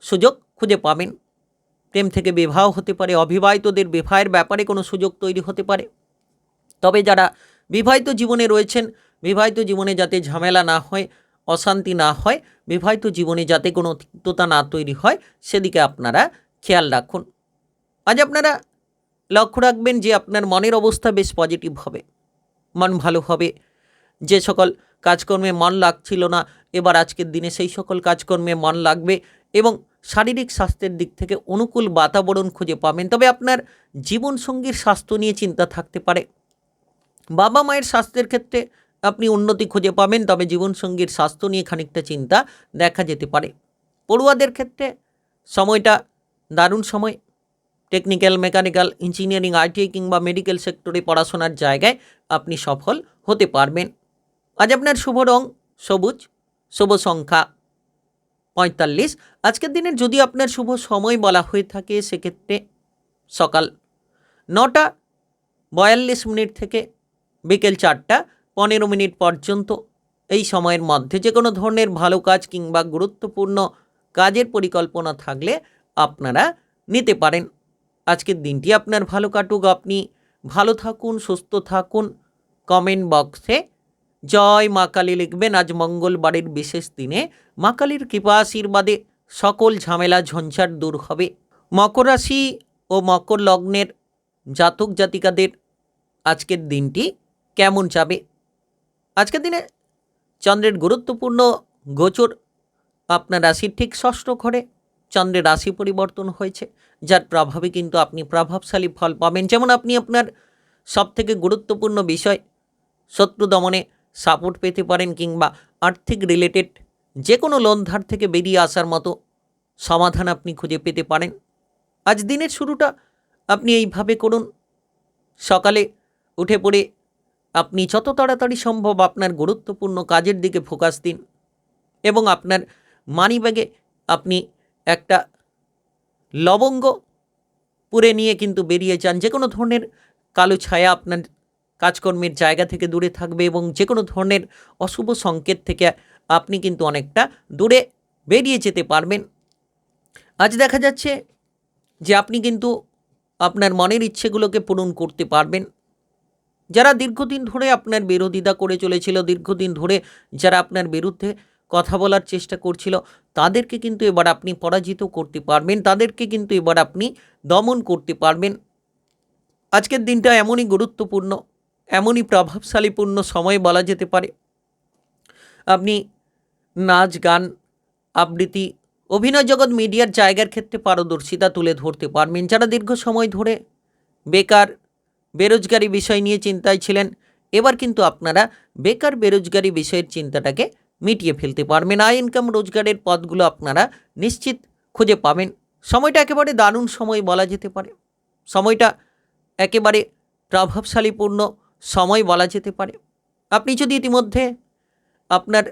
সুযোগ খুঁজে পাবেন। প্রেম থেকে বিবাহ হতে পারে, অবিবাহিতদের বিবাহের ব্যাপারে কোনো সুযোগ তৈরি হতে পারে। তবে যারা বিবাহিত জীবনে রয়েছেন, বিবাহিত জীবনে যাতে ঝামেলা না হয়, অশান্তি না হয়, বিবাহিত জীবনে যাতে কোনো তিক্ততা না তৈরি হয়, সেদিকে আপনারা খেয়াল রাখুন। আজ আপনারা লক্ষ্য রাখবেন যে আপনার মনের অবস্থা বেশ পজিটিভ হবে, মন ভালো হবে। যে সকল কাজকর্মে মন লাগছিল না, এবার আজকের দিনে সেই সকল কাজকর্মে মন লাগবে এবং শারীরিক স্বাস্থ্যের দিক থেকে অনুকূল বাতাবরণ খুঁজে পাবেন। তবে আপনার জীবনসঙ্গীর স্বাস্থ্য নিয়ে চিন্তা থাকতে পারে। বাবা মায়ের স্বাস্থ্যের ক্ষেত্রে আপনি উন্নতি খুঁজে পাবেন, তবে জীবনসঙ্গীর স্বাস্থ্য নিয়ে খানিকটা চিন্তা দেখা যেতে পারে। পড়ুয়াদের ক্ষেত্রে সময়টা দারুণ সময়। টেকনিক্যাল, মেকানিক্যাল, ইঞ্জিনিয়ারিং, আইটিআই কিংবা মেডিকেল সেক্টরে পড়াশোনার জায়গায় আপনি সফল হতে পারবেন। আজ আপনার শুভ রং সবুজ, শুভ সংখ্যা 45। আজকের দিনের যদি আপনার শুভ সময় বলা হয়ে থাকে সেক্ষেত্রে সকাল 9:42 থেকে বিকেল 4:15 পর্যন্ত এই সময়ের মধ্যে যে কোনো ধরনের ভালো কাজ কিংবা গুরুত্বপূর্ণ কাজের পরিকল্পনা থাকলে আপনারা নিতে পারেন। আজকের দিনটি আপনার ভালো কাটুক, আপনি ভালো থাকুন, সুস্থ থাকুন। কমেন্ট বক্সে জয় মা কালী লিখবেন। আজ মঙ্গলবারের বিশেষ দিনে মা কালীর কৃপা আশীর্বাদে সকল ঝামেলা ঝঞ্ঝাট দূর হবে। মকর রাশি ও মকর লগ্নের জাতক জাতিকাদের আজকের দিনটি কেমন যাবে? আজকের দিনে চন্দ্রের গুরুত্বপূর্ণ গোচর আপনার রাশির ঠিক ষষ্ঠ ঘরে চন্দ্রের রাশি পরিবর্তন হয়েছে, যার প্রভাবে কিন্তু আপনি প্রভাবশালী ফল পাবেন। যেমন আপনি আপনার সবথেকে গুরুত্বপূর্ণ বিষয় শত্রু দমনে সাপোর্ট পেতে পারেন, কিংবা আর্থিক রিলেটেড যে কোনো লোন ধার থেকে বেরিয়ে আসার মতো সমাধান আপনি খুঁজে পেতে পারেন। আজ দিনের শুরুটা আপনি এইভাবে করুন, সকালে উঠে পড়ে আপনি যত তাড়াতাড়ি সম্ভব আপনার গুরুত্বপূর্ণ কাজের দিকে ফোকাস দিন এবং আপনার মানিব্যাগে আপনি একটা লবঙ্গ পুরে নিয়ে কিন্তু বেরিয়ে যান। যে কোনো ধরনের কালো ছায়া আপনার কাজকর্মের জায়গা থেকে দূরে থাকবে এবং যে কোনো ধরনের অশুভ সংকেত থেকে আপনি কিন্তু অনেকটা দূরে বেরিয়ে যেতে পারবেন। আজ দেখা যাচ্ছে যে আপনি কিন্তু আপনার মনের ইচ্ছেগুলোকে পূরণ করতে পারবেন। যারা দীর্ঘদিন ধরে আপনার বিরোধিতা করে চলেছিল, দীর্ঘদিন ধরে যারা আপনার বিরুদ্ধে কথা বলার চেষ্টা করছিল, তাদেরকে কিন্তু এবার আপনি পরাজিত করতে পারবেন, তাদেরকে কিন্তু এবার আপনি দমন করতে পারবেন। আজকের দিনটা এমনই গুরুত্বপূর্ণ, এমনই প্রভাবশালীপূর্ণ সময় বলা যেতে পারে। আপনি নাচ, গান, আবৃত্তি, অভিনয় জগৎ, মিডিয়ার জায়গার ক্ষেত্রে পারদর্শিতা তুলে ধরতে পারবেন। যারা দীর্ঘ সময় ধরে বেকার, বেরোজগারি বিষয় নিয়ে চিন্তায় ছিলেন, এবার কিন্তু আপনারা বেকার, বেরোজগারি বিষয়ের চিন্তাটাকে মিটিয়ে ফেলতে পারবেন। আয় ইনকাম রোজগারের পথগুলো আপনারা নিশ্চিত খুঁজে পাবেন। সময়টা একেবারে দারুণ সময় বলা যেতে পারে। সময়টা একেবারে প্রভাবশালীপূর্ণ সময় বলা যেতে পারে। আপনি যদি ইতিমধ্যে আপনার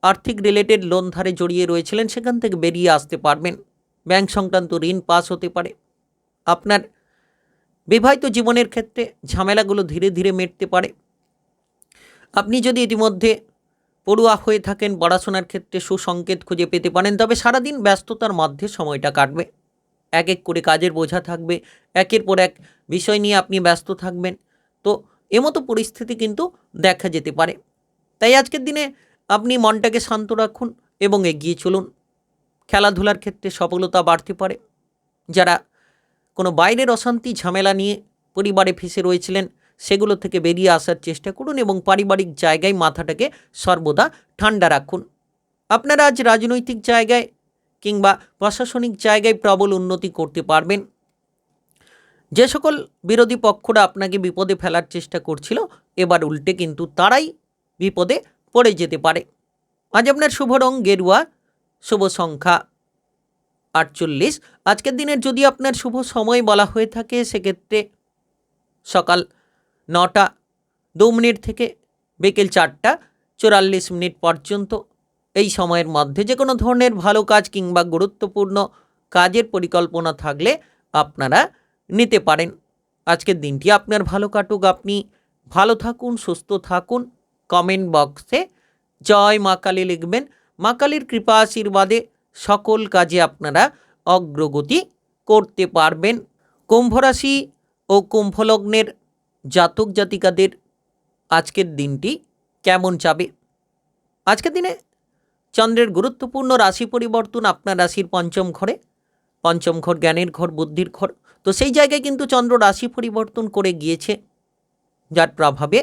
আর্থিক রিলেটেড লোন ধারে জড়িয়ে রয়েছিলেন, সেখান থেকে বেরিয়ে আসতে পারবেন। ব্যাংক সংক্রান্ত ঋণ পাস হতে পারে। আপনার বিবাহিত জীবনের ক্ষেত্রে ঝামেলাগুলো ধীরে ধীরে মিটতে পারে। আপনি যদি ইতিমধ্যে পড়ুয়া হয়ে থাকেন, পড়াশোনার ক্ষেত্রে সুসংকেত খুঁজে পেতে পারেন। তবে সারাদিন ব্যস্ততার মধ্যে সময়টা কাটবে। এক এক করে কাজের বোঝা থাকবে, একের পর এক বিষয় নিয়ে আপনি ব্যস্ত থাকবেন। তো এমতো পরিস্থিতি কিন্তু দেখা যেতে পারে। তাই আজকের দিনে আপনি মনটাকে শান্ত রাখুন এবং এগিয়ে চলুন। খেলাধুলার ক্ষেত্রে সফলতা বাড়তে পারে। যারা কোনো বাইরের অশান্তি ঝামেলা নিয়ে পরিবারে ফেঁসে রয়েছিলেন, সেগুলো থেকে বেরিয়ে আসার চেষ্টা করুন এবং পারিবারিক জায়গায় মাথাটাকে সর্বদা ঠান্ডা রাখুন। আপনারা আজ রাজনৈতিক জায়গায় কিংবা প্রশাসনিক জায়গায় প্রবল উন্নতি করতে পারবেন। যে সকল বিরোধী পক্ষরা আপনাকে বিপদে ফেলার চেষ্টা করছিল, এবার উল্টে কিন্তু তারাই বিপদে পড়ে যেতে পারে। আজ আপনার শুভ রং গেরুয়া, শুভ সংখ্যা 48। আজকের দিনের যদি আপনার শুভ সময় বলা হয়ে থাকে, সেক্ষেত্রে সকাল 9টা 2 থেকে বিকেল 4টা 44 পর্যন্ত। এই সময়ের মধ্যে যে কোনো ধরনের ভালো কাজ কিংবা গুরুত্বপূর্ণ কাজের পরিকল্পনা থাকলে আপনারা নিতে পারেন। আজকের দিনটি আপনার ভালো কাটুক, আপনি ভালো থাকুন, সুস্থ থাকুন। কমেন্ট বক্সে জয় মা কালী লিখবেন। মা কালীর কৃপা আশীর্বাদে সকল কাজে আপনারা অগ্রগতি করতে পারবেন। কুম্ভ রাশি ও কুম্ভ লগ্নের জাতক জাতিকাদের আজকের দিনটি কেমন যাবে? আজকের দিনে চন্দ্রের গুরুত্বপূর্ণ রাশি পরিবর্তন আপনার রাশির পঞ্চম ঘরে। পঞ্চম ঘর জ্ঞানের ঘর, বুদ্ধির ঘর। তো সেই জায়গায় কিন্তু চন্দ্র রাশি পরিবর্তন করে গিয়েছে, যার প্রভাবে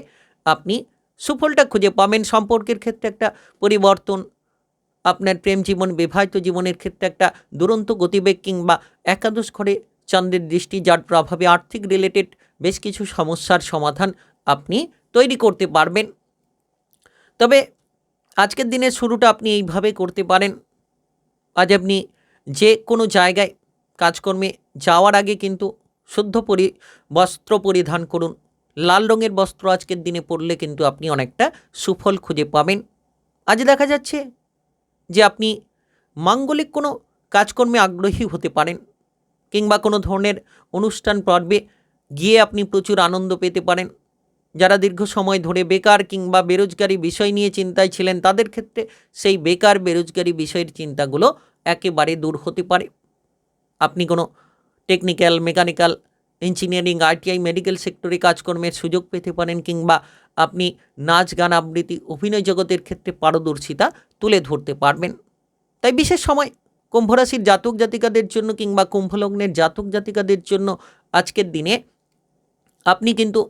আপনি সুফলটা খুঁজে পাবেন। সম্পর্কের ক্ষেত্রে একটা পরিবর্তন, আপনার প্রেম জীবন, বিবাহিত জীবনের ক্ষেত্রে একটা দুরন্ত গতিবেগ কিংবা একাদশ ঘরে চন্দ্রের দৃষ্টি, যার প্রভাবে আর্থিক রিলেটেড বেশ কিছু সমস্যার সমাধান আপনি তৈরি করতে পারবেন। তবে আজকের দিনের শুরুটা আপনি এইভাবে করতে পারেন। আজ আপনি যে কোনো জায়গায় কাজকর্মে যাওয়ার আগে কিন্তু শুদ্ধ বস্ত্র পরিধান করুন। লাল রঙের বস্ত্র আজকের দিনে পরলে কিন্তু আপনি অনেকটা সুফল খুঁজে পাবেন। আজ দেখা যাচ্ছে যে আপনি মাঙ্গলিক কোনো কাজকর্মে আগ্রহী হতে পারেন কিংবা কোনো ধরনের অনুষ্ঠান পর্বে গিয়ে আপনি প্রচুর আনন্দ পেতে পারেন। যারা দীর্ঘ সময় ধরে বেকার কিংবা বেরোজগারি বিষয় নিয়ে চিন্তায় ছিলেন, তাদের ক্ষেত্রে সেই বেকার বেরোজগারি বিষয়ের চিন্তাগুলো একেবারে দূর হতে পারে। আপনি কোনো technical, mechanical, engineering, ITI, medical সেক্টরে কাজকর্মের সুযোগ পেতে পারেন কিংবা আপনি নাচ, গান, আবৃত্তি, অভিনয় জগতের ক্ষেত্রে পারদর্শিতা তুলে ধরতে পারবেন। তাই বিশেষ সময় কুম্ভ রাশির জাতক জাতিকাদের জন্য কিংবা কুম্ভলগ্নের জাতক জাতিকাদের জন্য আজকের দিনে আপনি কিন্তু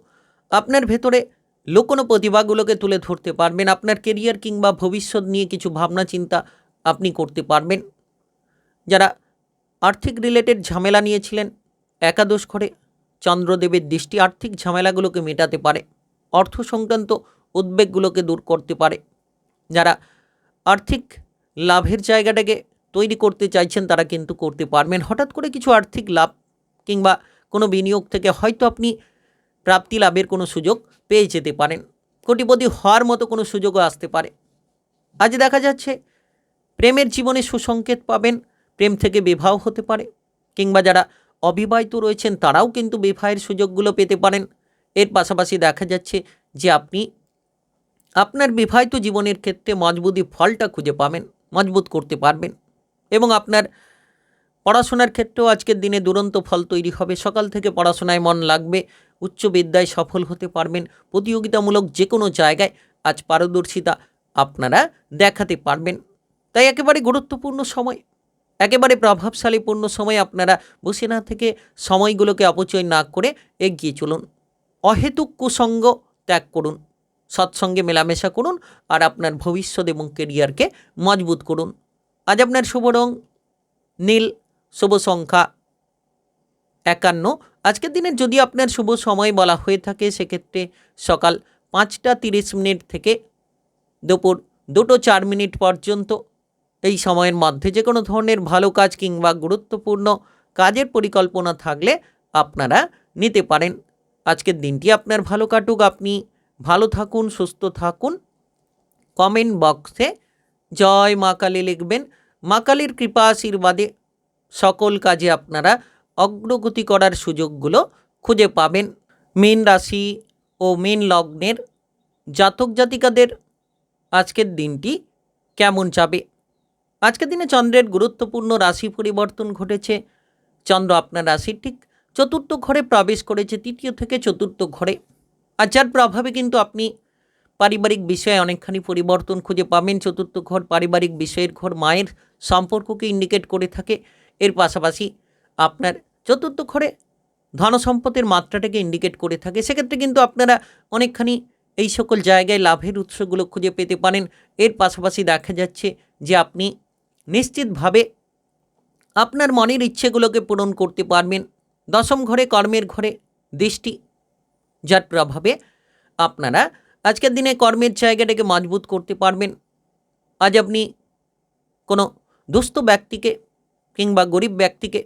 আপনার ভেতরে লুকোনো প্রতিভাগুলোকে তুলে ধরতে পারবেন। আপনার কেরিয়ার কিংবা ভবিষ্যৎ নিয়ে কিছু ভাবনা চিন্তা আপনি করতে পারবেন। যারা আর্থিক রিলেটেড ঝামেলা নিয়েছিলেন, একাদশ ঘরে চন্দ্রদেবের দৃষ্টি আর্থিক ঝামেলাগুলোকে মেটাতে পারে, অর্থ সংক্রান্ত উদ্বেগগুলোকে দূর করতে পারে। যারা আর্থিক লাভের জায়গাটাকে তৈরি করতে চাইছেন, তারা কিন্তু করতে পারবেন। হঠাৎ করে কিছু আর্থিক লাভ কিংবা কোনো বিনিয়োগ থেকে হয়তো আপনি প্রাপ্তি লাভের কোনো সুযোগ পেয়ে যেতে পারেন। কোটিপতি হওয়ার মতো কোনো সুযোগও আসতে পারে। আজ দেখা যাচ্ছে প্রেমের জীবনে সুসংকেত পাবেন, প্রেম থেকে বিবাহ হতে পারে কিংবা যারা অবিবাহিত রয়েছেন তারাও কিন্তু বিবাহের সুযোগগুলো পেতে পারেন। এর পাশাপাশি দেখা যাচ্ছে যে আপনি আপনার বিবাহিত জীবনের ক্ষেত্রে মজবুতি ফলটা খুঁজে পাবেন, মজবুত করতে পারবেন এবং আপনার পড়াশোনার ক্ষেত্রেও আজকের দিনে দুরন্ত ফল তৈরি হবে। সকাল থেকে পড়াশোনায় মন লাগবে, উচ্চ বিদ্যায় সফল হতে পারবেন। প্রতিযোগিতামূলক যে কোনো জায়গায় আজ পারদর্শিতা আপনারা দেখাতে পারবেন। তাই একেবারে গুরুত্বপূর্ণ সময়, একেবারে প্রভাবশালীপূর্ণ সময়। আপনারা বসে না থেকে সময়গুলোকে অপচয় না করে এগিয়ে চলুন। অহেতুক কুসঙ্গ ত্যাগ করুন, সৎসঙ্গে মেলামেশা করুন আর আপনার ভবিষ্যৎ এবং কেরিয়ারকে মজবুত করুন। আজ আপনার শুভ রং নীল, শুভ সংখ্যা 51। আজকের দিনের যদি আপনার শুভ সময় বলা হয়ে থাকে সেক্ষেত্রে সকাল 5টা 30 থেকে দুপুর 2টো 4 পর্যন্ত। এই সময়ের মধ্যে যে কোনো ধরনের ভালো কাজ কিংবা গুরুত্বপূর্ণ কাজের পরিকল্পনা থাকলে আপনারা নিতে পারেন। আজকের দিনটি আপনার ভালো কাটুক, আপনি ভালো থাকুন, সুস্থ থাকুন। কমেন্ট বক্সে জয় মা কালী লিখবেন। মা কালীর কৃপা আশীর্বাদে সকল কাজে আপনারা অগ্রগতি করার সুযোগগুলো খুঁজে পাবেন। মীন রাশি ও মীন লগ্নের জাতক জাতিকাদের আজকের দিনটি কেমন যাবে? আজকের দিনে চন্দ্রের গুরুত্বপূর্ণ রাশি পরিবর্তন ঘটেছে। চন্দ্র আপনার রাশির ঠিক 4র্থ ঘরে প্রবেশ করেছে, 3য় থেকে 4র্থ ঘরে। আর যার প্রভাবে কিন্তু আপনি পারিবারিক বিষয়ে অনেকখানি পরিবর্তন খুঁজে পাবেন। 4র্থ ঘর পারিবারিক বিষয়ের ঘর, মায়ের সম্পর্ককে ইন্ডিকেট করে থাকে। এর পাশাপাশি আপনার 4র্থ ঘরে ধনসম্পদের মাত্রাটাকে ইন্ডিকেট করে থাকে। সেক্ষেত্রে কিন্তু আপনারা অনেকখানি এই সকল জায়গায় লাভের উৎসগুলো খুঁজে পেতে পারেন। এর পাশাপাশি দেখা যাচ্ছে যে আপনি নিশ্চিতভাবে আপনার মনের ইচ্ছেগুলোকে পূরণ করতে পারবেন। 10ম ঘরে কর্মের ঘরে দৃষ্টি, যার প্রভাবে আপনারা আজকের দিনে কর্মের জায়গাটাকে মজবুত করতে পারবেন। আজ আপনি কোনো দুস্থ ব্যক্তিকে কিংবা গরিব ব্যক্তিকে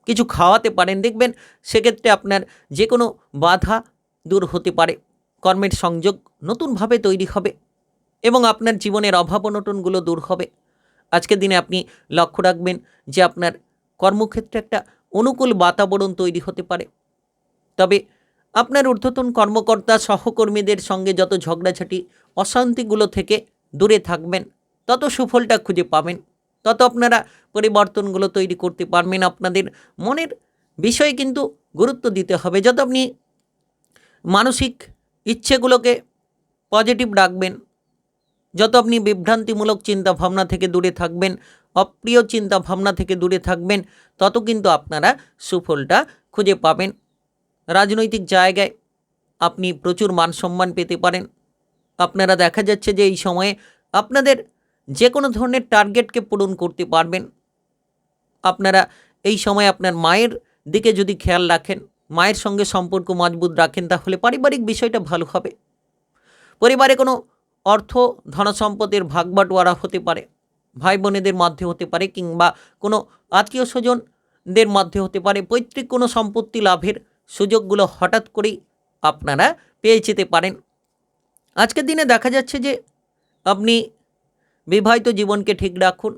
কিছু খাওয়াতে পারেন, দেখবেন সেক্ষেত্রে আপনার যে কোনো বাধা দূর হতে পারে। কর্মের সংযোগ নতুনভাবে তৈরি হবে এবং আপনার জীবনের অভাব অনটনগুলো দূর হবে। আজকের দিনে আপনি লক্ষ্য রাখবেন যে আপনার কর্মক্ষেত্রে একটা অনুকূল বাতাবরণ তৈরি হতে পারে। তবে আপনার ঊর্ধ্বতন কর্মকর্তা সহকর্মীদের সঙ্গে যত ঝগড়াঝাটি অশান্তিগুলো থেকে দূরে থাকবেন, তত সুফলটা খুঁজে পাবেন, তত আপনারা পরিবর্তনগুলো তৈরি করতে পারবেন। আপনাদের মনের বিষয়ে কিন্তু গুরুত্ব দিতে হবে। যত আপনি মানসিক ইচ্ছেগুলোকে পজিটিভ রাখবেন, যত আপনি বিভ্রান্তিমূলক চিন্তাভাবনা থেকে দূরে থাকবেন, অপ্রিয় চিন্তাভাবনা থেকে দূরে থাকবেন, তত কিন্তু আপনারা সুফলটা খুঁজে পাবেন। রাজনৈতিক জায়গায় আপনি প্রচুর মান সম্মান পেতে পারেন। আপনারা দেখা যাচ্ছে যে এই সময়ে আপনাদের যে কোনো ধরনের টার্গেটকে পূরণ করতে পারবেন। আপনারা এই সময় আপনার মায়ের দিকে যদি খেয়াল রাখেন, মায়ের সঙ্গে সম্পর্ক মজবুত রাখেন, তাহলে পারিবারিক বিষয়টা ভালো হবে। পরিবারে কোনো অর্থ ধনসম্পদের ভাগবাটোয়ারা হতে পারে, ভাই বোনেদের মধ্যে হতে পারে কিংবা কোনো আত্মীয় স্বজনদের মধ্যে হতে পারে। পৈতৃক কোনো সম্পত্তি লাভের সুযোগগুলো হঠাৎ করেই আপনারা পেয়ে যেতে পারেন। আজকের দিনে দেখা যাচ্ছে যে আপনি বিবাহিত জীবনকে ঠিক রাখুন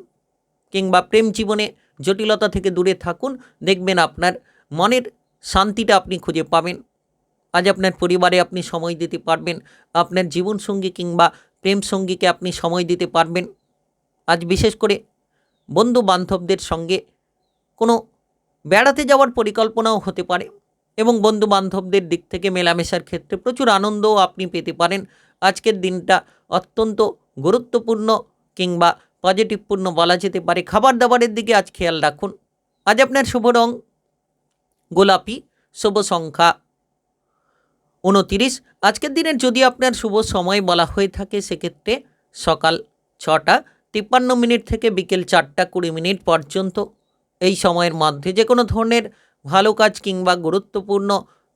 কিংবা প্রেম জীবনে জটিলতা থেকে দূরে থাকুন, দেখবেন আপনার মনের শান্তিটা আপনি খুঁজে পাবেন। আজ আপনার পরিবারে আপনি সময় দিতে পারবেন, আপনার জীবনসঙ্গী কিংবা প্রেম সঙ্গীকে আপনি সময় দিতে পারবেন। আজ বিশেষ করে বন্ধু বান্ধবদের সঙ্গে কোনো বেড়াতে যাওয়ার পরিকল্পনাও হতে পারে এবং বন্ধু বান্ধবদের দিক থেকে মেলামেশার ক্ষেত্রে প্রচুর আনন্দও আপনি পেতে পারেন। আজকের দিনটা অত্যন্ত গুরুত্বপূর্ণ কিংবা পজিটিভপূর্ণ বলা যেতে পারে। খাবার দাবারের দিকে আজ খেয়াল রাখুন। আজ আপনার শুভ রং গোলাপি, শুভ সংখ্যা 29। আজকের দিনের যদি আপনার শুভ সময় বলা হয়ে থাকে সেক্ষেত্রে সকাল 6টা 53 থেকে বিকেল 4টা 20 পর্যন্ত। এই সময়ের মধ্যে যে কোনো ধরনের ভালো কাজ কিংবা গুরুত্বপূর্ণ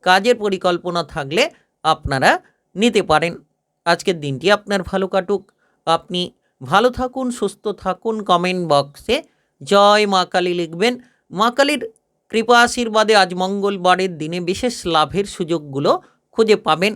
কাজের পরিকল্পনা থাকলে আপনারা নিতে পারেন। আজকের দিনটি আপনার ভালো কাটুক, আপনি ভালো থাকুন, সুস্থ থাকুন। কমেন্ট বক্সে জয় মা কালী লিখবেন। মা কালীর কৃপা আশীর্বাদে আজ মঙ্গলবারের দিনে বিশেষ লাভের সুযোগগুলো খুঁজে পাবেন।